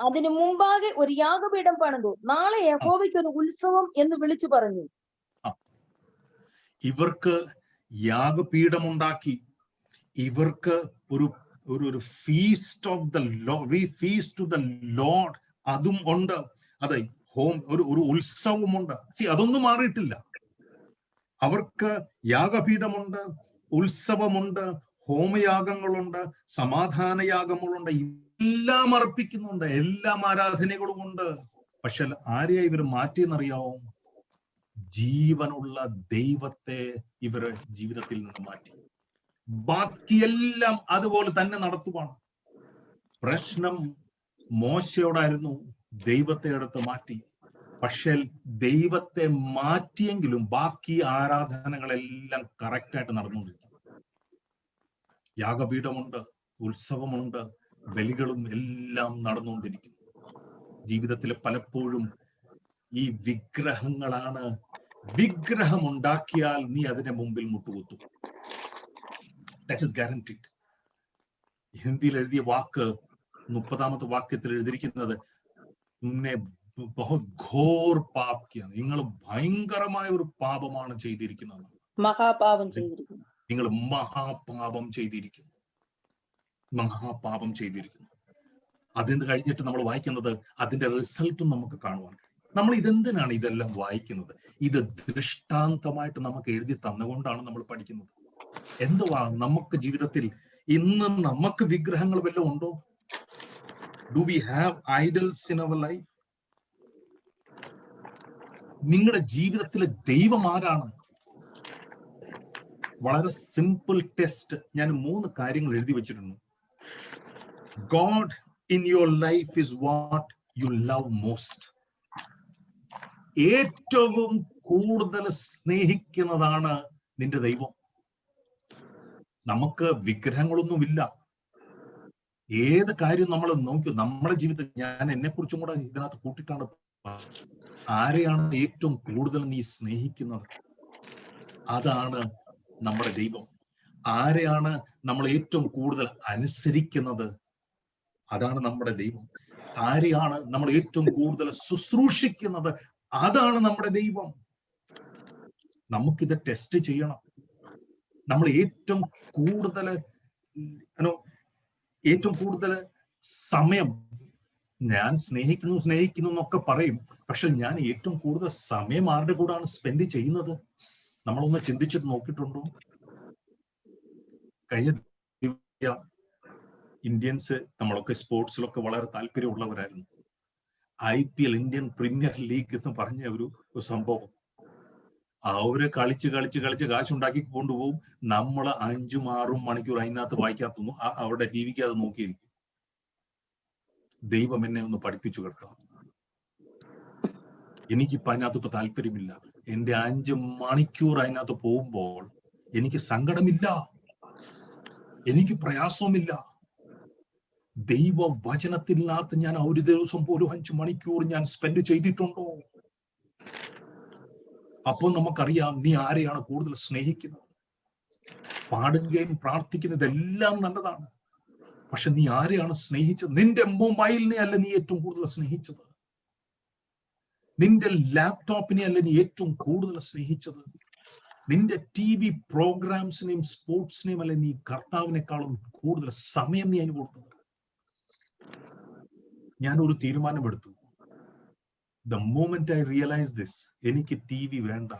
അതിനു മുമ്പാകെ ഒരു യാഗപീഠം പണിതു, നാളെ യഹോവയ്ക്ക് ഒരു ഉത്സവം എന്ന് വിളിച്ചു പറഞ്ഞു. ഇവർക്ക് യാഗപീഠമുണ്ടാക്കി, ഇവർക്ക് ഒരു feast of the Lord, feast to the Lord, അതും ഉണ്ട്. അതെ, ഒരു ഉത്സവമുണ്ട്. അതൊന്നും മാറിയിട്ടില്ല. അവർക്ക് യാഗപീഠമുണ്ട്, ഉത്സവമുണ്ട്, ഹോമയാഗങ്ങളുണ്ട്, സമാധാന യാഗങ്ങളുണ്ട്, എല്ലാം അർപ്പിക്കുന്നുണ്ട്, എല്ലാം ആരാധനകളും ഉണ്ട്. പക്ഷെ ആരെയാ ഇവർ മാറ്റിയെന്നറിയാവോ? ജീവനുള്ള ദൈവത്തെ ഇവര് ജീവിതത്തിൽ നിന്ന് മാറ്റി. ബാക്കിയെല്ലാം അതുപോലെ തന്നെ നടത്തുവാണ്. പ്രശ്നം മോശയോടായിരുന്നു, ദൈവത്തെ എടുത്ത് മാറ്റി. പക്ഷെ ദൈവത്തെ മാറ്റിയെങ്കിലും ബാക്കി ആരാധനകളെല്ലാം കറക്റ്റായിട്ട് നടന്നുകൊണ്ടിരിക്കും. യാഗപീഠമുണ്ട്, ഉത്സവമുണ്ട്, ബലികളും എല്ലാം നടന്നുകൊണ്ടിരിക്കുന്നു. ജീവിതത്തിൽ പലപ്പോഴും ഈ വിഗ്രഹങ്ങളാണ്. വിഗ്രഹം ഉണ്ടാക്കിയാൽ നീ അതിന്റെ മുമ്പിൽ മുട്ടുകുത്തും. That is guaranteed. ഹിന്ദിയിൽ എഴുതിയ വാക്ക് 30-ാമത്തെ വാക്യത്തിൽ എഴുതിയിരിക്കുന്നത്, ഘോർ പാപ് കിയ, നിങ്ങൾ ഭയങ്കരമായ ഒരു പാപമാണ് ചെയ്തിരിക്കുന്നത്. മഹാപാപം ചെയ്തിരിക്കുന്നു. നിങ്ങൾ മഹാപാപം ചെയ്തിരിക്കുന്നു, മഹാപാപം ചെയ്തിരിക്കുന്നു. അതിന് കഴിഞ്ഞിട്ട് നമ്മൾ വായിക്കുന്നത് അതിന്റെ റിസൾട്ടും നമുക്ക് കാണുവാൻ. നമ്മൾ ഇതെന്തിനാണ് ഇതെല്ലാം വായിക്കുന്നത്? ഇത് ദൃഷ്ടാന്തമായിട്ട് നമുക്ക് എഴുതി തന്നുകൊണ്ടാണ് നമ്മൾ പഠിക്കുന്നത്. എന്തുവാ നമുക്ക് ജീവിതത്തിൽ ഇന്ന് നമുക്ക് വിഗ്രഹങ്ങൾ വല്ലതും ഉണ്ടോ? Do we have idols in our life? നിങ്ങളുടെ ജീവിതത്തിലെ ദൈവം ആരാണ്? വളരെ സിമ്പിൾ ടെസ്റ്റ്. ഞാൻ 3 കാര്യങ്ങൾ എഴുതി വെച്ചിട്ടുണ്ട്. God in your life is what you love most. ഏറ്റവും കൂടുതൽ സ്നേഹിക്കുന്നതാണ് നിന്റെ ദൈവം. നമുക്ക് വിഗ്രഹങ്ങളൊന്നുമില്ല. ഏത് കാര്യം നമ്മൾ നോക്കി നമ്മുടെ ജീവിതത്തിൽ, ഞാൻ എന്നെ കുറിച്ചും കൂടെ ഇതിനകത്ത് കൂട്ടിയിട്ടാണ്, ആരെയാണ് ഏറ്റവും കൂടുതൽ നീ സ്നേഹിക്കുന്നത്? അതാണ് നമ്മുടെ ദൈവം. ആരെയാണ് നമ്മൾ ഏറ്റവും കൂടുതൽ അനുസരിക്കുന്നത്? അതാണ് നമ്മുടെ ദൈവം. ആരെയാണ് നമ്മൾ ഏറ്റവും കൂടുതൽ ശുശ്രൂഷിക്കുന്നത്? അതാണ് നമ്മുടെ ദൈവം. നമുക്കിത് ടെസ്റ്റ് ചെയ്യണം. നമ്മൾ ഏറ്റവും കൂടുതൽ സമയം, ഞാൻ സ്നേഹിക്കുന്നു എന്നൊക്കെ പറയും, പക്ഷെ ഞാൻ ഏറ്റവും കൂടുതൽ സമയം ആരുടെ കൂടാണ് സ്പെൻഡ് ചെയ്യുന്നത്? നമ്മളൊന്ന് ചിന്തിച്ചിട്ട് നോക്കിയിട്ടുണ്ടോ? കഴിഞ്ഞ ഇന്ത്യൻസ്, നമ്മളൊക്കെ സ്പോർട്സിലൊക്കെ വളരെ താല്പര്യമുള്ളവരായിരുന്നു. IPL, ഇന്ത്യൻ പ്രീമിയർ ലീഗ് എന്ന് പറഞ്ഞ ഒരു സംഭവം, അവര് കളിച്ച് കാശുണ്ടാക്കി കൊണ്ടുപോകും. നമ്മൾ 5-6 മണിക്കൂർ അതിനകത്ത് വായിക്കാത്തൊന്നും അവരുടെ ടിവിക്ക് അത് നോക്കിയിരിക്കും. ദൈവം എന്നെ ഒന്ന് പഠിപ്പിച്ചു കിടത്താം. എനിക്കിപ്പോ അതിനകത്ത് താല്പര്യമില്ല. എന്റെ 5 മണിക്കൂർ അതിനകത്ത് പോകുമ്പോൾ എനിക്ക് സങ്കടമില്ല, എനിക്ക് പ്രയാസവുമില്ല. ദൈവ വചനത്തിനകത്ത് ഞാൻ ഒരു ദിവസം പോലും 5 മണിക്കൂർ ഞാൻ സ്പെൻഡ് ചെയ്തിട്ടുണ്ടോ? അപ്പോൾ നമുക്കറിയാം നീ ആരെയാണ് കൂടുതൽ സ്നേഹിക്കുന്നത്. പാടുകയും പ്രാർത്ഥിക്കുന്നതെല്ലാം നല്ലതാണ്, പക്ഷെ നീ ആരെയാണ് സ്നേഹിച്ചത്? നിന്റെ മൊബൈലിനെ അല്ല നീ ഏറ്റവും കൂടുതൽ സ്നേഹിച്ചത്? നിന്റെ ലാപ്ടോപ്പിനെ അല്ല നീ ഏറ്റവും കൂടുതൽ സ്നേഹിച്ചത്? നിന്റെ TV പ്രോഗ്രാംസിനെയും സ്പോർട്സിനെയും അല്ലെ നീ കർത്താവിനേക്കാളും കൂടുതൽ സമയം നീ അതിന് കൊടുത്തത്? ഞാനൊരു തീരുമാനമെടുത്തു. The moment I realized this, എനിക്ക് TV വേണ്ട,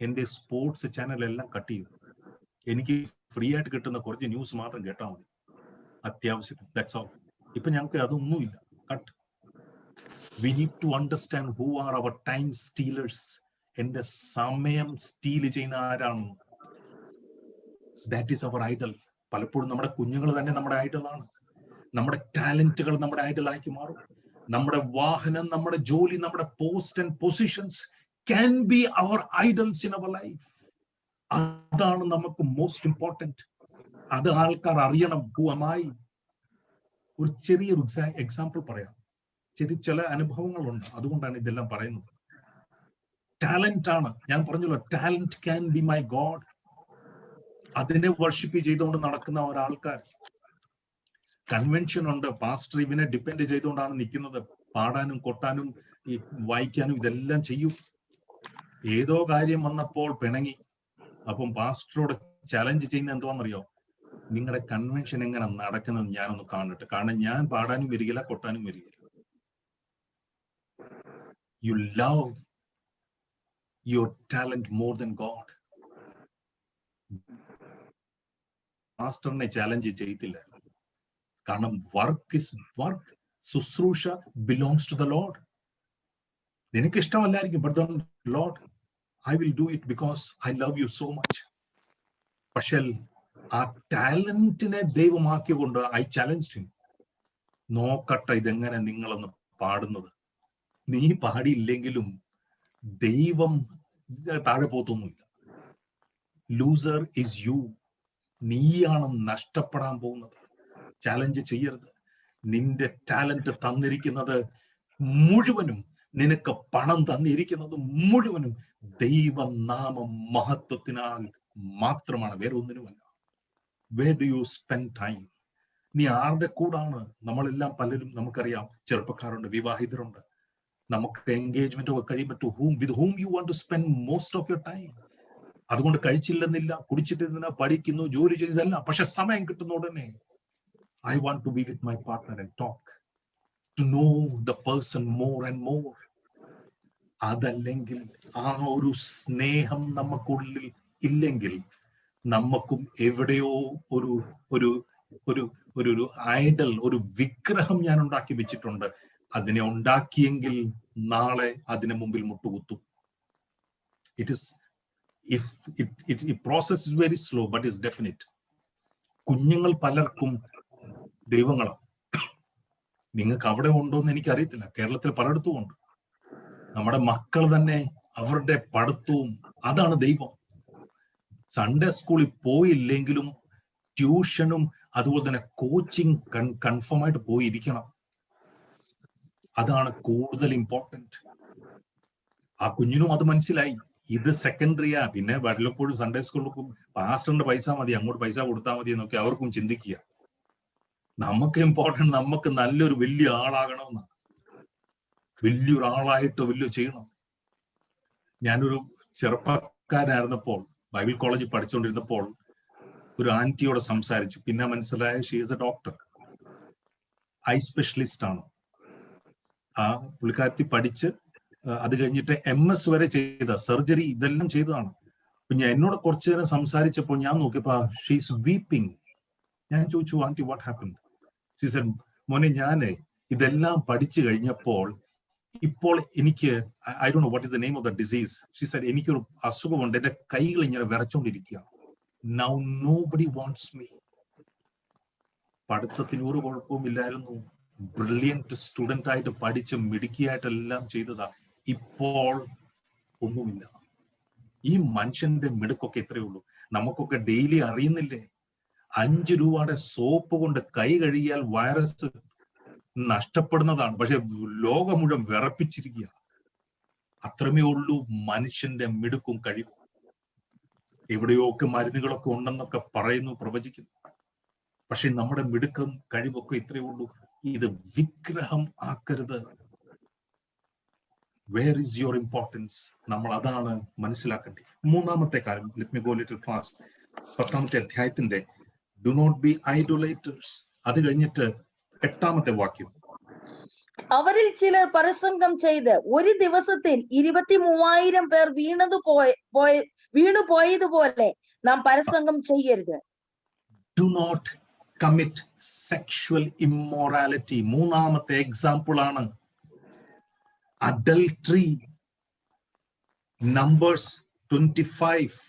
എന്റെ സ്പോർട്സ് ചാനൽ എല്ലാം കട്ട് ചെയ്തു. എനിക്ക് ഫ്രീ ആയിട്ട് കിട്ടുന്ന കുറച്ച് ന്യൂസ് മാത്രം കേട്ടാൽ മതി, അത്യാവശ്യത്തിന്. That's all. ഇപ്പൊ ഞങ്ങൾക്ക് അതൊന്നുമില്ല, cut. We need to understand who are our time stealers. എന്റെ സമയം സ്റ്റീൽ ചെയ്യുന്ന ആരാണ്? That is our idol. പലപ്പോഴും നമ്മുടെ കുഞ്ഞുങ്ങൾ തന്നെ നമ്മുടെ ഐഡലാണ്. നമ്മുടെ ടാലന്റുകൾ നമ്മുടെ ഐഡലാക്കി മാറും. നമ്മുടെ വാഹനം, നമ്മുടെ ജോലി, നമ്മുടെ post and positions can be our idols in our life. അതാണ് നമുക്ക് മോസ്റ്റ് ഇമ്പോർട്ടന്റ്. അത് ആൾക്കാർ അറിയണം. Who am I? ഒരു ചെറിയൊരു എക്സാമ്പിൾ പറയാം. ചില അനുഭവങ്ങളുണ്ട്, അതുകൊണ്ടാണ് ഇതെല്ലാം പറയുന്നത്. ടാലന്റ് ആണ്, ഞാൻ പറഞ്ഞല്ലോ, talent can be my God. അതിനെ വർഷിപ്പ് ചെയ്തുകൊണ്ട് നടക്കുന്ന ഒരാൾക്കാർ. കൺവെൻഷൻ ഉണ്ട്, പാസ്റ്റർ ഇവനെ ഡിപ്പെൻഡ് ചെയ്തുകൊണ്ടാണ് നിൽക്കുന്നത്. പാടാനും കൊട്ടാനും ഈ വായിക്കാനും ഇതെല്ലാം ചെയ്യും. ഏതോ കാര്യം വന്നപ്പോൾ പിണങ്ങി. അപ്പം പാസ്റ്ററോട് ചലഞ്ച് ചെയ്യുന്ന എന്താണെന്നറിയോ? നിങ്ങളുടെ കൺവെൻഷൻ എങ്ങനെ നടക്കുന്നത് ഞാനൊന്ന് കാണട്ടെ, കാരണം ഞാൻ പാടാനും വരികയില്ല, കൊട്ടാനും വരികയില്ല. You love your talent more than God. പാസ്റ്ററിനെ ചാലഞ്ച് ചെയ്തില്ല, കാരണം വർക്ക് ഇസ് വർക്ക്. ശുശ്രൂഷ ബിലോങ്സ് ടു ദ ലോർഡ്. നിനക്ക് ഇഷ്ടമല്ലായിരിക്കും, but Lord, I will do it because I love you so much. പക്ഷേ ആ ടാലന്റിനെ ദൈവമാക്കിക്കൊണ്ട് I challenged him. നോക്കട്ടെ ഇതെങ്ങനെ നിങ്ങളൊന്ന് പാടുന്നത്. നീ പാടിയില്ലെങ്കിലും ദൈവം താഴെ പോത്തൊന്നുമില്ല. Loser is U. നീയാണ് നഷ്ടപ്പെടാൻ പോകുന്നത്. ചാലഞ്ച് ചെയ്യരുത്. നിന്റെ ടാലന്റ് തന്നിരിക്കുന്നത് മുഴുവനും, നിനക്ക് പണം തന്നിരിക്കുന്നത് മുഴുവനും ദൈവനാമ മഹത്വത്തിനാൽ മാത്രമാണ്, വേറെ ഒന്നിനുമല്ല. Where do you spend time? നീ ആരുടെ കൂടാണ്? നമ്മളെല്ലാം പലരും നമുക്കറിയാം, ചെറുപ്പക്കാരുണ്ട്, വിവാഹിതരുണ്ട്. നമുക്ക് എൻഗേജ്മെന്റ് ഒക്കെ കഴിയുമ്പോൾ with whom you want to spend most of your time. അതുകൊണ്ട് കഴിച്ചില്ലെന്നില്ല, കുടിച്ചിട്ടിരുന്നില്ല, പഠിക്കുന്നു, ജോലി ചെയ്തല്ല, പക്ഷെ സമയം കിട്ടുന്ന ഉടനെ I want to be with my partner and talk, to know the person more and more. അതല്ലെങ്കിൽ, ആ ഒരു സ്നേഹം നമുക്കുള്ളിൽ ഇല്ലെങ്കിൽ, നമുക്കും എവിടെയോ ഒരു ഒരു ഒരു ഒരു ഐഡൽ, ഒരു വിഗ്രഹം ഞാൻ ഉണ്ടാക്കി വെച്ചിട്ടുണ്ട്. അതിനെ ഉണ്ടാക്കിയെങ്കിൽ നാളെ അതിന് മുമ്പിൽ മുട്ടുകുത്തും. Process is very slow, but is definite. കുഞ്ഞുങ്ങൾ പലർക്കും ദൈവങ്ങളാണ്. നിങ്ങൾക്ക് അവിടെ ഉണ്ടോ എന്ന് എനിക്കറിയത്തില്ല, കേരളത്തിൽ പലയിടത്തും ഉണ്ട്. നമ്മുടെ മക്കൾ തന്നെ അവരുടെ പഠിത്തവും അതാണ് ദൈവം. സൺഡേ സ്കൂളിൽ പോയില്ലെങ്കിലും ട്യൂഷനും അതുപോലെ തന്നെ കോച്ചിങ് കൺഫേം ആയിട്ട് പോയിരിക്കണം. അതാണ് കൂടുതൽ ഇമ്പോർട്ടന്റ്. ആ കുഞ്ഞിനും അത് മനസ്സിലായി. ഇത് സെക്കൻഡറിയാ. പിന്നെ വല്ലപ്പോഴും സൺഡേ സ്കൂളിൽ പാസ്റ്ററിന്റെ പൈസ മതി, അങ്ങോട്ട് പൈസ കൊടുത്താൽ മതി എന്നൊക്കെ അവർക്കും ചിന്തിക്കുക. നമുക്ക് ഇമ്പോർട്ടന്റ് നമുക്ക് നല്ലൊരു വലിയ ആളാകണമെന്നാണ്. വലിയൊരു ആളായിട്ട് വലിയ ചെയ്യണം. ഞാനൊരു ചെറുപ്പക്കാരനായിരുന്നപ്പോൾ ബൈബിൾ കോളേജിൽ പഠിച്ചുകൊണ്ടിരുന്നപ്പോൾ ഒരു ആന്റിയോട് സംസാരിച്ചു. പിന്നെ മനസ്സിലായ she is A doctor, eye specialist ആണ്. ആ പുള്ളിക്കാരത്തി പഠിച്ച് അത് കഴിഞ്ഞിട്ട് MS വരെ ചെയ്ത സർജറി ഇതെല്ലാം ചെയ്തതാണ്. അപ്പൊ ഞാൻ എന്നോട് കുറച്ചു നേരം സംസാരിച്ചപ്പോൾ ഞാൻ നോക്കിയപ്പോ ഷീ ഈസ് വീപ്പിംഗ്. ഞാൻ ചോദിച്ചു, aunty what happened? She said, മോനെ ഞാന് ഇതെല്ലാം പഠിച്ചു കഴിഞ്ഞപ്പോൾ ഇപ്പോൾ എനിക്ക് I don't know what is the name of the disease. She said, എനിക്കൊരു അസുഖമുണ്ട്, എന്റെ കൈകൾ ഇങ്ങനെ വിറച്ചോണ്ടിരിക്കുകയാണ്. Now nobody wants me. പഠിത്തത്തിന് ഒരു കുഴപ്പവും ഇല്ലായിരുന്നു, ബ്രില്യന്റ് സ്റ്റുഡന്റ് ആയിട്ട് പഠിച്ച് മിടുക്കിയായിട്ടെല്ലാം ചെയ്തതാ. ഇപ്പോൾ ഒന്നുമില്ല. ഈ മനുഷ്യന്റെ മിടുക്കൊക്കെ ഇത്രയേ ഉള്ളൂ. നമുക്കൊക്കെ ഡെയിലി അറിയുന്നില്ലേ, 5 രൂപയുടെ സോപ്പ് കൊണ്ട് കൈ കഴുകിയാൽ വൈറസ് നഷ്ടപ്പെടുന്നതാണ്. പക്ഷെ ലോകം മുഴുവൻ വിറപ്പിച്ചിരിക്കുക. അത്രമേ ഉള്ളൂ മനുഷ്യന്റെ മിടുക്കും കഴിവും. എവിടെയൊക്കെ മരുന്നുകളൊക്കെ ഉണ്ടെന്നൊക്കെ പറയുന്നു, പ്രവചിക്കുന്നു. പക്ഷെ നമ്മുടെ മിടുക്കും കഴിവൊക്കെ ഇത്രയേ ഉള്ളൂ. ഇത് വിഗ്രഹം ആക്കരുത്. Where is your importance? നമ്മൾ അതാണ് മനസ്സിലാക്കേണ്ടത്. മൂന്നാമത്തെ കാര്യം, let me go little fast. 10ാമത്തെ അധ്യായത്തിന്റെ ഡു നോട്ട് ബി ഐഡോലേറ്റേഴ്സ്. അത് കഴിഞ്ഞിട്ട് 8ാമത്തെ വാക്യം, അവരിൽ ചിലർ പരസംഗം ചെയ്ത് ഒരു ദിവസത്തിൽ 23,000 പേർ വീണു പോയതുപോലെ നാം പരസംഗം ചെയ്യരുത്. Do not commit sexual immorality. മൂന്നാമത്തെ എക്സാമ്പിൾ ആണ് അഡൽട്ടറി. നമ്പേഴ്സ് 25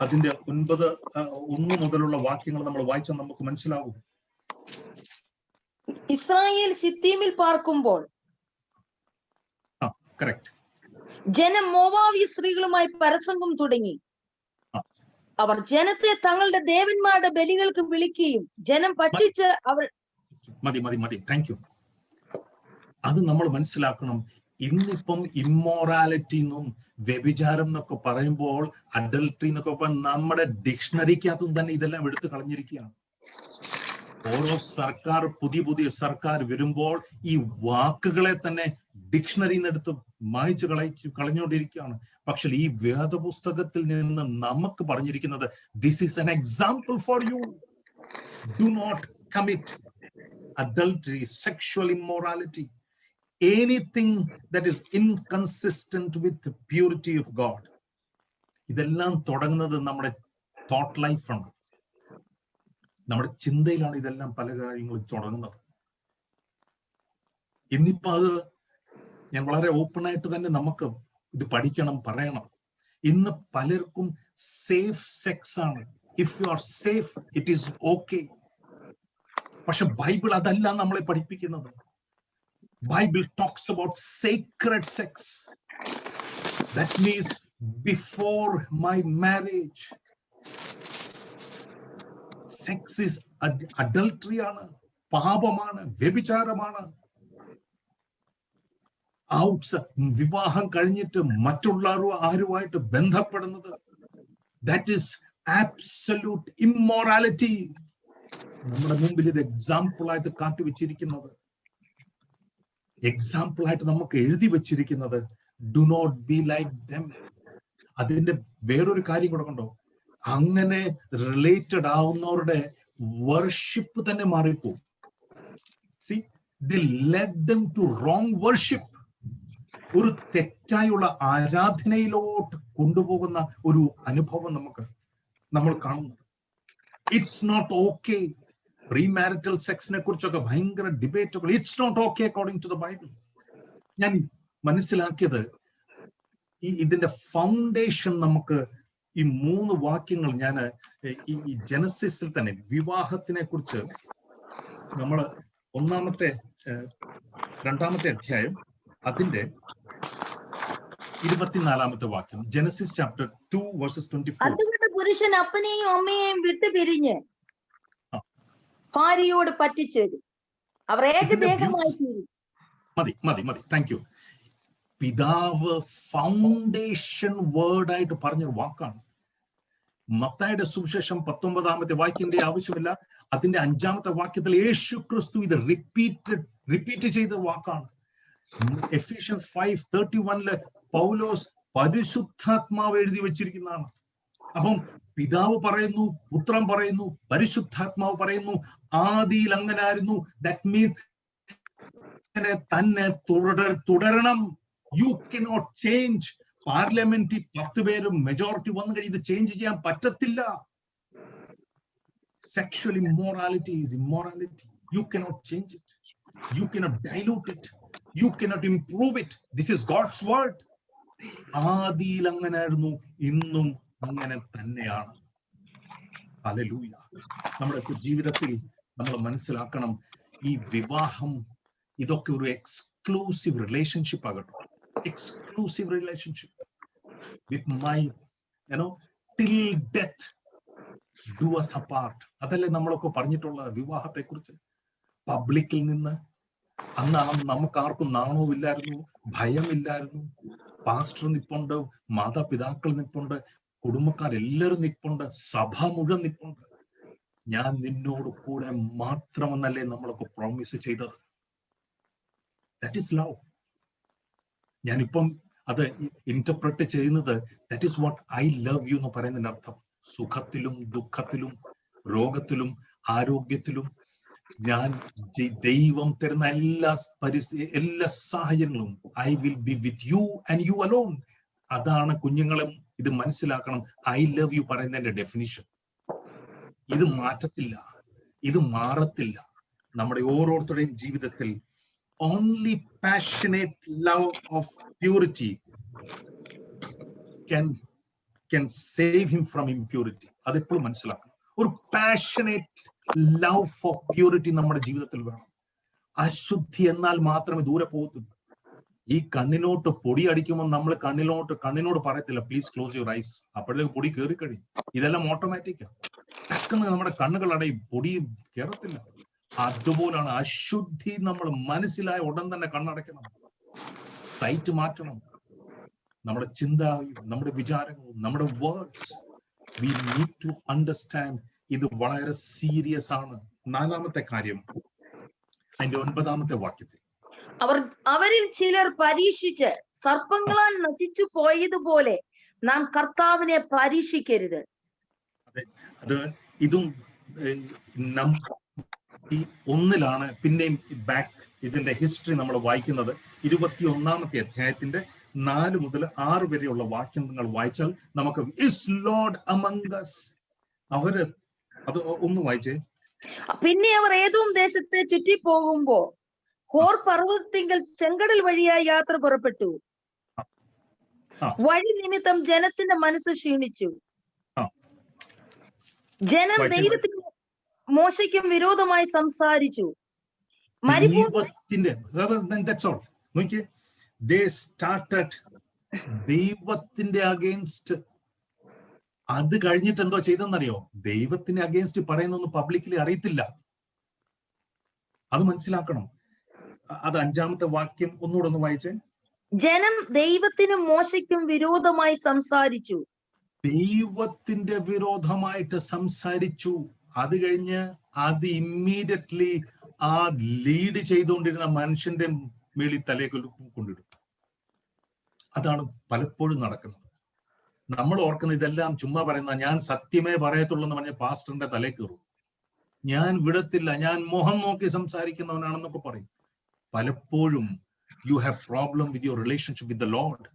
അതിന്റെ 1 മുതലുള്ള വാക്യങ്ങൾ നമ്മൾ വായിച്ചാൽ നമുക്ക് മനസ്സിലാവും. ഇസ്രായേൽ ശിത്തീമിൽ പാർക്കുമ്പോൾ ജനം മോവാബി സ്ത്രീകളുമായി പരസംഗം തുടങ്ങി. അവർ ജനത്തെ തങ്ങളുടെ ദേവന്മാരുടെ ബലികൾക്ക് വിളിക്കുകയും ജനം പറ്റിച്ച് അവർ മതി താങ്ക് യു. അത് നമ്മൾ മനസ്സിലാക്കണം. ഇന്നിപ്പം ഇമ്മോറാലിറ്റി എന്നും വ്യഭിചാരം എന്നൊക്കെ പറയുമ്പോൾ, അഡൽട്ടറി എന്നൊക്കെ നമ്മുടെ ഡിക്ഷണറിക്കകത്തും തന്നെ ഇതെല്ലാം എടുത്തു കളഞ്ഞിരിക്കുകയാണ്. ഓരോ സർക്കാർ പുതിയ സർക്കാർ വരുമ്പോൾ ഈ വാക്കുകളെ തന്നെ ഡിക്ഷണറിയിൽ നിന്ന് എടുത്ത് മായ്ച്ചു കളഞ്ഞുകൊണ്ടിരിക്കുകയാണ്. പക്ഷെ ഈ വേദപുസ്തകത്തിൽ നിന്ന് നമുക്ക് പറഞ്ഞിരിക്കുന്നത്, this is an example for you. Do not commit adultery, sexual immorality, anything that is inconsistent with the purity of God. ഇതെല്ലാം തുടങ്ങുന്നത് നമ്മുടെ തോട്ട് ലൈഫാണ്, നമ്മുടെ ചിന്തയിലാണ് ഇതെല്ലാം പല കാര്യങ്ങളും തുടങ്ങുന്നത്. ഇന്നിപ്പോ അത് ഞാൻ വളരെ ഓപ്പൺ ആയിട്ട് തന്നെ നമുക്ക് ഇത് പഠിക്കണം, പറയണം. ഇന്ന് പലർക്കും സേഫ് സെക്സ് ആണ്. If you are safe it is okay. പക്ഷെ ബൈബിൾ അതല്ല നമ്മളെ പഠിപ്പിക്കുന്നത്. Bible talks about Sacred sex. That means before my marriage. Sex is adultery ആണ്, പാപമാണ്, വ്യഭിചാരമാണ്. വിവാഹം കഴിഞ്ഞിട്ട് മറ്റുള്ള ആരുമായിട്ട് ബന്ധപ്പെടുന്നത്, ദാറ്റ് ഈസ് ആബ്സല്യൂട്ട് ഇമ്മോറാലിറ്റി. നമ്മുടെ മുമ്പിൽ ഇത് എക്സാമ്പിൾ ആയിട്ട് കാട്ടിവെച്ചിരിക്കുന്നത്, എക്സാമ്പിൾ ആയിട്ട് നമുക്ക് എഴുതി വെച്ചിരിക്കുന്നത്, do not be like them. അതിന്റെ വേറൊരു കാര്യം കൂടെ കണ്ടോ, അങ്ങനെ റിലേറ്റഡ് ആവുന്നവരുടെ വർഷിപ്പ് തന്നെ മാറിപ്പോകും. See, they led them to wrong worship. ഒരു തെറ്റായുള്ള ആരാധനയിലോട്ട് കൊണ്ടുപോകുന്ന ഒരു അനുഭവം നമ്മൾ കാണുന്നു. It's not okay. Pre marital സെക്സിനെ കുറിച്ചൊക്കെ ഭയങ്കര ഡിബേറ്റുകൾ. It's not okay according to the Bible. ഞാൻ മനസ്സിലാക്കിയത് ഇതിന്റെ ഫൗണ്ടേഷൻ നമുക്ക് ഈ 3 വാക്യങ്ങൾ ഞാൻ ഈ ജനസിസിൽ തന്നെ വിവാഹത്തിനെ കുറിച്ച് നമ്മൾ 2ാമത്തെ അധ്യായം അതിന്റെ 24ാമത്തെ വാക്യം, ജനസിസ് ചാപ്റ്റർ 2 വേഴ്സസ് 24. അതുകൊണ്ട് പുരുഷൻ അപ്പനെയും അമ്മയെയും വിട്ടു പിരിഞ്ഞ് ഭാര്യയോട് പറ്റിച്ചേരും, അവർ ഏകദേഹമായി തീരും. മതി താങ്ക് യു. പിതാവ് ഫൗണ്ടേഷൻ വേർഡായിട്ട് പറഞ്ഞൊരു വാക്കാണ്. മത്തായിയുടെ സുവിശേഷം 19-ാമത്തെ വാക്യന്റെ ആവശ്യമില്ല, അതിന്റെ 5-ാമത്തെ വാക്യത്തിൽ യേശു ക്രിസ്തു ഇത് റിപ്പീറ്റ് ചെയ്ത വാക്കാണ്. എഫീഷ്യൻസ് 5:31 പൗലോസ് പരിശുദ്ധാത്മാവ് എഴുതി വെച്ചിരിക്കുന്നതാണ്. അപ്പം പിതാവ് പറയുന്നു, പുത്രൻ പറയുന്നു, പരിശുദ്ധാത്മാവ് പറയുന്നു, ആദിയിൽ അങ്ങനെ ആയിരുന്നു. ദാറ്റ് മീൻസ് തന്നെ തുടരണം. You cannot change. പാർലമെന്റിൽ 10 പേരും മെജോറിറ്റി വന്നു കഴിഞ്ഞ് ഇത് ചേഞ്ച് ചെയ്യാൻ പറ്റത്തില്ല. Sexual immorality is immorality. You cannot change it. You cannot dilute it. You cannot improve it. This is God's word. ആദിയിൽ അങ്ങനെയായിരുന്നു, ഇന്നും അങ്ങനെ തന്നെയാണ്. ഹല്ലേലൂയ. നമ്മുടെ ജീവിതത്തിൽ നമ്മൾ മനസ്സിലാക്കണം, ഈ വിവാഹം ഇതൊക്കെ ഒരു എക്സ്ക്ലൂസീവ് റിലേഷൻഷിപ്പ് ആകട്ടെ. Exclusive relationship with my till death do us apart. അതല്ലേ നമ്മളൊക്കെ പറഞ്ഞിട്ടുള്ള വിവാഹത്തെ കുറിച്ച്. പബ്ലിക്കിൽ നിന്ന് അന്ന് നമുക്ക് ആർക്കും നാണവും ഇല്ലായിരുന്നു, ഭയമില്ലായിരുന്നു. പാസ്റ്റർ നിപ്പുണ്ട്, മാതാപിതാക്കൾ നിപ്പുണ്ട്, കുടുംബക്കാരെല്ലാവരും നിപ്പുണ്ട്, സഭ മുഴുവൻ നിപ്പുണ്ട്. ഞാൻ നിന്നോട് കൂടെ മാത്രമെന്നല്ലേ നമ്മളൊക്കെ പ്രോമിസ് ചെയ്തത്. That is love. ഞാനിപ്പം അത് ഇന്റർപ്രറ്റ് ചെയ്യുന്നത് that is what I love you എന്ന് പറയുന്നതിന്റെ അർത്ഥം. സുഖത്തിലും ദുഃഖത്തിലും രോഗത്തിലും ആരോഗ്യത്തിലും ഞാൻ ദൈവം തരുന്ന എല്ലാ സാഹചര്യങ്ങളും I will be with you and you alone. അതാണ് കുഞ്ഞുങ്ങളും ഇത് മനസ്സിലാക്കണം. ഐ ലവ് യു പറയുന്നതിന്റെ ഡെഫിനിഷൻ. ഇത് മാറ്റത്തില്ല, ഇത് മാറത്തില്ല. നമ്മുടെ ഓരോരുത്തരുടെയും ജീവിതത്തിൽ only passionate love of purity can save him from impurity. അതെപ്പോഴും മനസ്സിലാക്കണം. ഒരു പാഷനേറ്റ് ലവ് ഫോർ പ്യൂരിറ്റി നമ്മുടെ ജീവിതത്തിൽ വേണം. അശുദ്ധി എന്നാൽ മാത്രമേ ദൂരെ പോകത്തുള്ളൂ. ഈ കണ്ണിനോട്ട് പൊടി അടിക്കുമ്പോൾ നമ്മൾ കണ്ണിനോട് പറയത്തില്ല പ്ലീസ് ക്ലോസ് യുവർ ഐസ്. അപ്പോഴത്തേക്ക് പൊടി കയറി കഴിയും. ഇതെല്ലാം ഓട്ടോമാറ്റിക്കാ. ടക്കെന്ന് നമ്മുടെ കണ്ണുകൾ അടയും, പൊടി കയറത്തില്ല. അതുപോലാണ് അശുദ്ധി. നമ്മൾ മനസ്സിലായ ഉടൻ തന്നെ കണ്ണടയ്ക്കണം, സൈറ്റ് മാറ്റണം. നമ്മുടെ ചിന്ത, നമ്മുടെ വിചാരങ്ങളും നമ്മുടെ words we need to understand. ഇത് വളരെ സീരിയസ് ആണ്. 4-ാമത്തെ കാര്യം അതിന്റെ 9-ാമത്തെ വാക്യത്തിൽ അവരിൽ ചിലർ പരീക്ഷിച്ച് സർപ്പങ്ങളാൽ നശിച്ചു പോയതുപോലെ നാം കർത്താവിനെ പരീക്ഷിക്കരുത്. അത് ഇതും 1-ലാണ്. പിന്നെയും ബാക്ക് ഇതിന്റെ ഹിസ്റ്ററി നമ്മൾ വായിക്കുന്നത് 21-ാമത്തെ അധ്യായത്തിന്റെ 4 മുതൽ 6 വരെയുള്ള വാക്യം നിങ്ങൾ വായിച്ചാൽ നമുക്ക് ഇസ് ലോർഡ് അമംഗ് us. അവര് അത് ഒന്ന് വായിച്ചേ. പിന്നെ അവർ ഏതോം ദേശത്തെ ചുറ്റി പോകുമ്പോ ഹോർ പർവ്വതത്തിങ്കൽ ചെങ്കടൽ വഴിയായി യാത്ര പുറപ്പെട്ടു. വഴി നിമിത്തം ജനത്തിന്റെ മനസ്സ് ക്ഷീണിച്ചു. ജനം ദൈവത്തിന് മോശയ്ക്കും വിരോധമായി സംസാരിച്ചു. ദൈവത്തിന്റെ അഗേൻസ്റ്റ്. അത് കഴിഞ്ഞിട്ട് എന്തോ ചെയ്തെന്നറിയോ? ദൈവത്തിന്റെ അഗേൻസ്റ്റ് പറയുന്നൊന്നും പബ്ലിക്കലി അറിയത്തില്ല. അത് മനസ്സിലാക്കണം. അത് 5-ാമത്തെ വാക്യം ഒന്നുകൂടെ ഒന്ന് വായിച്ചേ. ജനം ദൈവത്തിനും മോശയ്ക്കും വിരോധമായി സംസാരിച്ചു. ദൈവത്തിന്റെ വിരോധമായിട്ട് സംസാരിച്ചു. അത് കഴിഞ്ഞ് അത് ഇമ്മീഡിയറ്റ്ലി ആ ലീഡ് ചെയ്തുകൊണ്ടിരുന്ന മനുഷ്യന്റെ മേളിൽ തലേക്ക് കൊണ്ടിടും. അതാണ് പലപ്പോഴും നടക്കുന്നത്. നമ്മൾ ഓർക്കുന്ന ഇതെല്ലാം ചുമ്മാ പറയുന്ന, ഞാൻ സത്യമേ പറയത്തുള്ളൂ എന്ന് പറഞ്ഞ പാസ്റ്ററിന്റെ തലേ കയറും. ഞാൻ വിടത്തില്ല, ഞാൻ മുഖം നോക്കി സംസാരിക്കുന്നവനാണെന്നൊക്കെ പറയും. പലപ്പോഴും you have problem with your relationship with the Lord.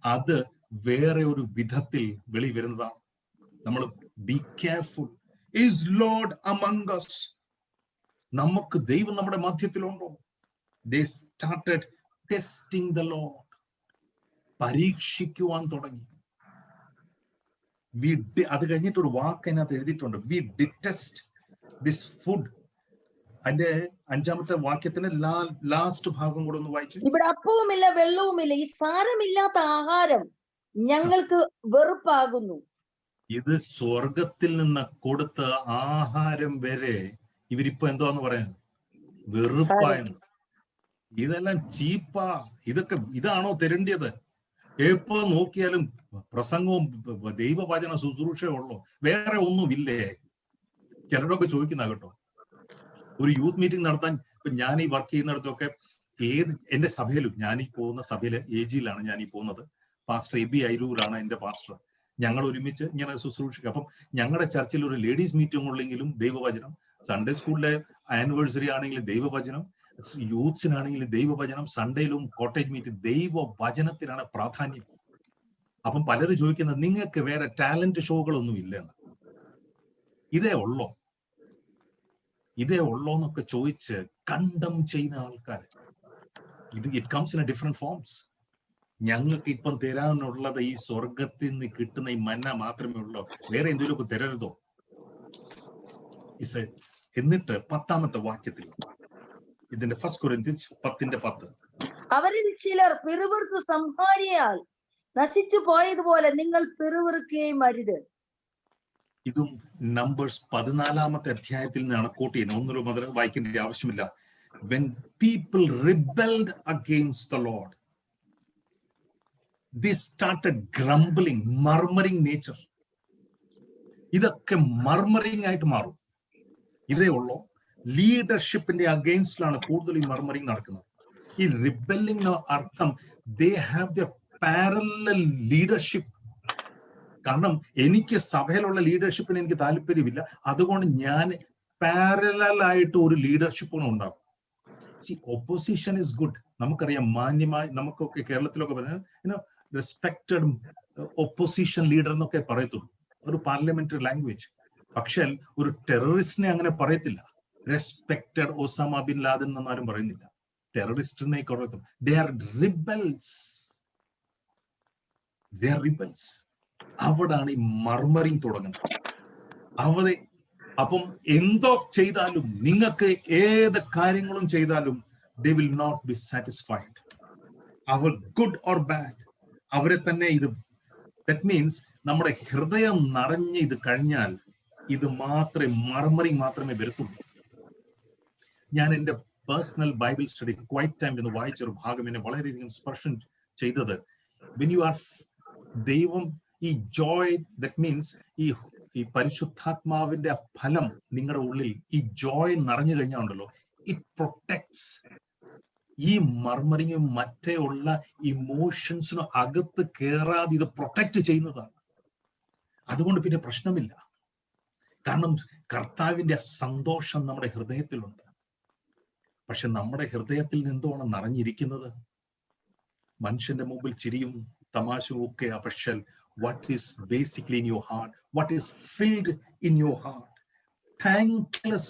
അത് വേറെ ഒരു വിധത്തിൽ വെളി വരുന്നതാണ്. നമ്മൾ be careful. Is Lord among us. നമുക്ക് ദൈവം നമ്മുടെ മധ്യത്തിലുണ്ടോ? They started testing the Lord. പരീക്ഷിക്കുവാൻ തുടങ്ങി. അത് കഴിഞ്ഞിട്ട് ഒരു വാക്ക് അതിനകത്ത് എഴുതിയിട്ടുണ്ട്, വി ഡിറ്റസ്റ്റ് ദിസ് ഫുഡ്. അതിന്റെ 5-ാമത്തെ വാക്യത്തിന്റെ ലാസ്റ്റ് ഭാഗം കൂടെ ഒന്ന് വായിച്ചു. ഇവിടെ അപ്പവുമില്ല വെള്ളവുമില്ല, ഈ സാരമില്ലാത്ത ആഹാരം ഞങ്ങൾക്ക് വെറുപ്പാകുന്നു. ഇത് സ്വർഗത്തിൽ നിന്ന് കൊടുത്ത ആഹാരം വരെ ഇവരിപ്പോ എന്തോന്ന് പറയാൻ വെറുപ്പായെന്ന്. ഇതെല്ലാം ചീപ്പാ. ഇതാണോ തരേണ്ടത്? എപ്പോ നോക്കിയാലും പ്രസംഗവും ദൈവവചന ശുശ്രൂഷയോ ഉള്ളൂ, വേറെ ഒന്നുമില്ലേ? ചിലരൊക്കെ ചോദിക്കുന്ന കേട്ടോ, ഒരു യൂത്ത് മീറ്റിംഗ് നടത്താൻ. ഇപ്പൊ ഞാൻ ഈ വർക്ക് ചെയ്യുന്നിടത്തൊക്കെ എന്റെ സഭയിലും, ഞാൻ ഈ പോകുന്ന സഭയില് AG-യിലാണ് ഞാൻ ഈ പോകുന്നത്. പാസ്റ്റർ എബി ഐരൂരാണ് എന്റെ പാസ്റ്റർ. ഞങ്ങൾ ഒരുമിച്ച് ഇങ്ങനെ ശുശ്രൂഷിക്കുക. അപ്പം ഞങ്ങളുടെ ചർച്ചിൽ ഒരു ലേഡീസ് മീറ്റിംഗ് ഉള്ളെങ്കിലും ദൈവവചനം, സൺഡേ സ്കൂളിലെ ആനിവേഴ്സറി ആണെങ്കിലും ദൈവവചനം, യൂത്ത്സിനാണെങ്കിലും ദൈവവചനം, സൺഡേയിലും കോട്ടേജ് മീറ്റ് ദൈവവചനത്തിനാണ് പ്രാധാന്യം. അപ്പം പലരും ചോദിക്കുന്നത്, നിങ്ങൾക്ക് വേറെ ടാലന്റ് ഷോകളൊന്നും ഇല്ലെന്ന്. ഇതേ ഉള്ളോ എന്നൊക്കെ ചോദിച്ച് കണ്ടം ചെയ്യുന്ന ആൾക്കാർ. It comes in A different forms. ഞങ്ങൾക്ക് ഇപ്പം തരാനുള്ളത് ഈ സ്വർഗത്തിൽ നിന്ന് കിട്ടുന്ന ഈ മന്ന മാത്രമേ ഉള്ളൂ, വേറെ എന്തെങ്കിലുമൊക്കെ തരരുതോ? എന്നിട്ട് 10-ാമത്തെ വാക്യത്തിൽ, ഇതിന്റെ 1 Corinthians 10:10, അവരിൽ ചിലർ പിറുപിറുത്ത് സംഹാരിയാൽ നശിച്ചു പോയതുപോലെ നിങ്ങൾ പിറുപിറുക്കുകയും അരുത്. ഇതും നമ്പേഴ്സ് 14-ാമത്തെ അധ്യായത്തിൽ നിന്നാണ് കോട്ട് ചെയ്യുന്നത്. ഒന്നിലും മുതൽ വായിക്കേണ്ട ആവശ്യമില്ല. When people rebelled against the Lord, they started grumbling, murmuring nature. ഇതൊക്കെ മർമറിംഗ് ആയിട്ട് മാറും. ഇതേ ഉള്ളൂ. ലീഡർഷിപ്പിന്റെ അഗെയിൻസ്റ്റിലാണ് കൂടുതൽ ഈ മർമറിംഗ് നടക്കുന്നത്. ഈ റിബെല്ലിംഗ് അർത്ഥം they have their parallel leadership. കാരണം എനിക്ക് സഭയിലുള്ള ലീഡർഷിപ്പിന് എനിക്ക് താല്പര്യമില്ല, അതുകൊണ്ട് ഞാൻ പാരലൽ ആയിട്ട് ഒരു ലീഡർഷിപ്പ് ഉണ്ടാകും. Opposition is good. നമുക്കറിയാം, മാന്യമായി നമുക്കൊക്കെ കേരളത്തിലൊക്കെ പറഞ്ഞാൽ റെസ്പെക്റ്റഡ് ഒപ്പോസിഷൻ ലീഡർ എന്നൊക്കെ പറയത്തുള്ളൂ, ഒരു പാർലമെന്ററി ലാംഗ്വേജ്. പക്ഷെ ഒരു ടെററിസ്റ്റിനെ അങ്ങനെ പറയത്തില്ല. റെസ്പെക്റ്റഡ് ഒസാമ ബിൻ ലാദൻ എന്നാരും പറയുന്നില്ല. ടെററിസ്റ്റിനെ പറയത്തും. They are rebels. അവിടാണ് ഈ മർമറിങ് തുടങ്ങുന്നത്. അപ്പം എന്തോ ചെയ്താലും, നിങ്ങൾക്ക് ഏത് കാര്യങ്ങളും ചെയ്താലും, they will not be satisfied. അവർ ഗുഡ് ഓർ ബാഡ്, അവരെ തന്നെ ഇത്, that means നമ്മുടെ ഹൃദയം നിറഞ്ഞ് ഇത് കഴിഞ്ഞാൽ ഇത് മർമറിങ് മാത്രമേ വരത്തുള്ളൂ. ഞാൻ എൻ്റെ personal Bible study quite time എന്ന് വായിച്ചൊരു ഭാഗം എന്നെ വളരെയധികം സ്പർശം ചെയ്തത്, when you are ദൈവം ഈ ജോയ്, ദറ്റ് മീൻസ് ഈ പരിശുദ്ധാത്മാവിന്റെ ഫലം നിങ്ങളുടെ ഉള്ളിൽ ഈ ജോയ് നിറഞ്ഞു കഴിഞ്ഞാൽ ഉണ്ടല്ലോ, ഇറ്റ് പ്രൊട്ടക്ട്സ്. ഈ മർമറിങ്ങും മറ്റേ ഉള്ള ഇമോഷൻസിനും അകത്ത് കയറാതെ ഇത് പ്രൊട്ടക്ട് ചെയ്യുന്നതാണ്. അതുകൊണ്ട് പിന്നെ പ്രശ്നമില്ല. കാരണം കർത്താവിന്റെ സന്തോഷം നമ്മുടെ ഹൃദയത്തിലുണ്ട്. പക്ഷെ നമ്മുടെ ഹൃദയത്തിൽ നിന്നോണം നിറഞ്ഞിരിക്കുന്നത് മനുഷ്യന്റെ മുമ്പിൽ ചിരിയും തമാശയും ഒക്കെ. പക്ഷെ what is basically in your heart, what is filled in your heart? Thankless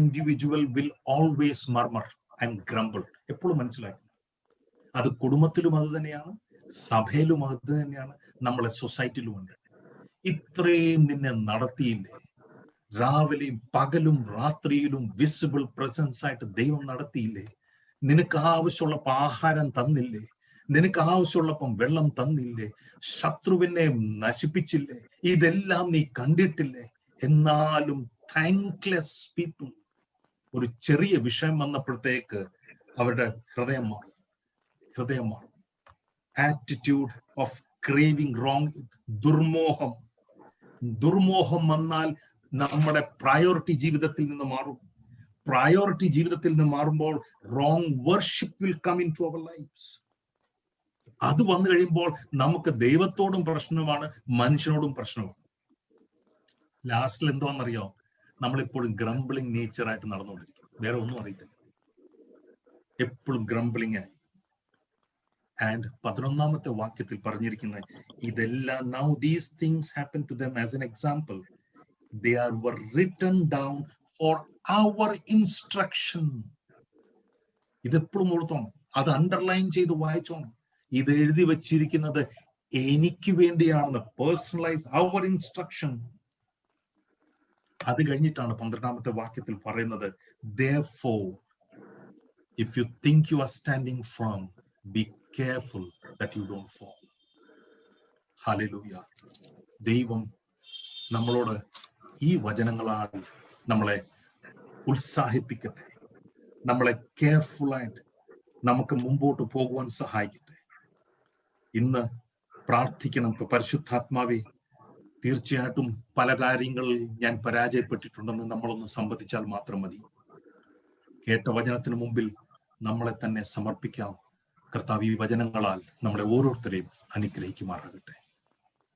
individual will always murmur and grumble. എപ്പോഴും മനസ്സിലാക്കി. അത് കുടുംബത്തിലും അത് തന്നെയാണ്, സഭയിലും അത് തന്നെയാണ്, നമ്മളെ സൊസൈറ്റിയിലും ഉണ്ട്. ഇത്രയും നിന്നെ നടത്തിയില്ലേ, രാവിലെയും പകലും രാത്രിയിലും വിസിബിൾ പ്രസൻസ് ആയിട്ട് ദൈവം നടത്തിയില്ലേ, നിനക്ക് ആവശ്യമുള്ളപ്പോ ആഹാരം തന്നില്ലേ, നിനക്ക് ആവശ്യമുള്ളപ്പം വെള്ളം തന്നില്ലേ, ശത്രുവിനെ നശിപ്പിച്ചില്ലേ, ഇതെല്ലാം നീ കണ്ടിട്ടില്ലേ, എന്നാലും താങ്ക്ലെസ് പീപ്പിൾ. ഒരു ചെറിയ വിഷയം വന്നപ്പോഴത്തേക്ക് അവരുടെ ഹൃദയം മാറും. Attitude of craving wrong. ദുർമോഹം വന്നാൽ നമ്മുടെ പ്രയോറിറ്റി ജീവിതത്തിൽ നിന്ന് മാറും. പ്രയോറിറ്റി ജീവിതത്തിൽ നിന്ന് മാറുമ്പോൾ wrong worship will come into our lives. അത് വന്നു കഴിയുമ്പോൾ നമുക്ക് ദൈവത്തോടും പ്രശ്നമാണ്, മനുഷ്യനോടും പ്രശ്നമാണ്. ലാസ്റ്റിൽ എന്തോന്നറിയോ, നമ്മളിപ്പോഴും ഗ്രംബിളിംഗ് നേച്ചറായിട്ട് നടന്നുകൊണ്ടിരിക്കും. വേറെ ഒന്നും അറിയത്തില്ല, എപ്പോഴും ഗ്രംബിളിംഗ് ആയി. ആൻഡ് 11-ാമത്തെ വാക്യത്തിൽ പറഞ്ഞിരിക്കുന്നത് ഇതെല്ലാം, now these things happen to them as an example, they were written down for our instruction. ഇതെപ്പോഴും ഓർത്തോണം, അത് അണ്ടർലൈൻ ചെയ്ത് വായിച്ചോണം. ഇത് എഴുതി വച്ചിരിക്കുന്നത് എനിക്ക് വേണ്ടിയാണെന്ന്. പേഴ്സണലൈസ് അവർ ഇൻസ്ട്രക്ഷൻ. അത് കഴിഞ്ഞിട്ടാണ് 12-ാമത്തെ വാക്യത്തിൽ പറയുന്നത്, therefore if you think you are standing firm, be careful that you don't fall. Hallelujah. ദൈവം നമ്മളോട് ഈ വചനങ്ങളാൽ നമ്മളെ ഉത്സാഹിപ്പിക്കട്ടെ, നമ്മളെ കെയർഫുള്ളായിട്ട് നമുക്ക് മുമ്പോട്ട് പോകുവാൻ സഹായിക്കട്ടെ. ഇന്ന് പ്രാർത്ഥിക്കണം. ഇപ്പൊ പരിശുദ്ധാത്മാവെ, തീർച്ചയായിട്ടും പല കാര്യങ്ങളിൽ ഞാൻ പരാജയപ്പെട്ടിട്ടുണ്ടെന്ന് നമ്മളൊന്ന് സമ്മതിച്ചാൽ മാത്രം മതി. കേട്ട വചനത്തിന് മുമ്പിൽ നമ്മളെ തന്നെ സമർപ്പിക്കാം. കർത്താവ് ഈ വചനങ്ങളാൽ നമ്മളെ ഓരോരുത്തരെയും അനുഗ്രഹിക്കുമാറാകട്ടെ.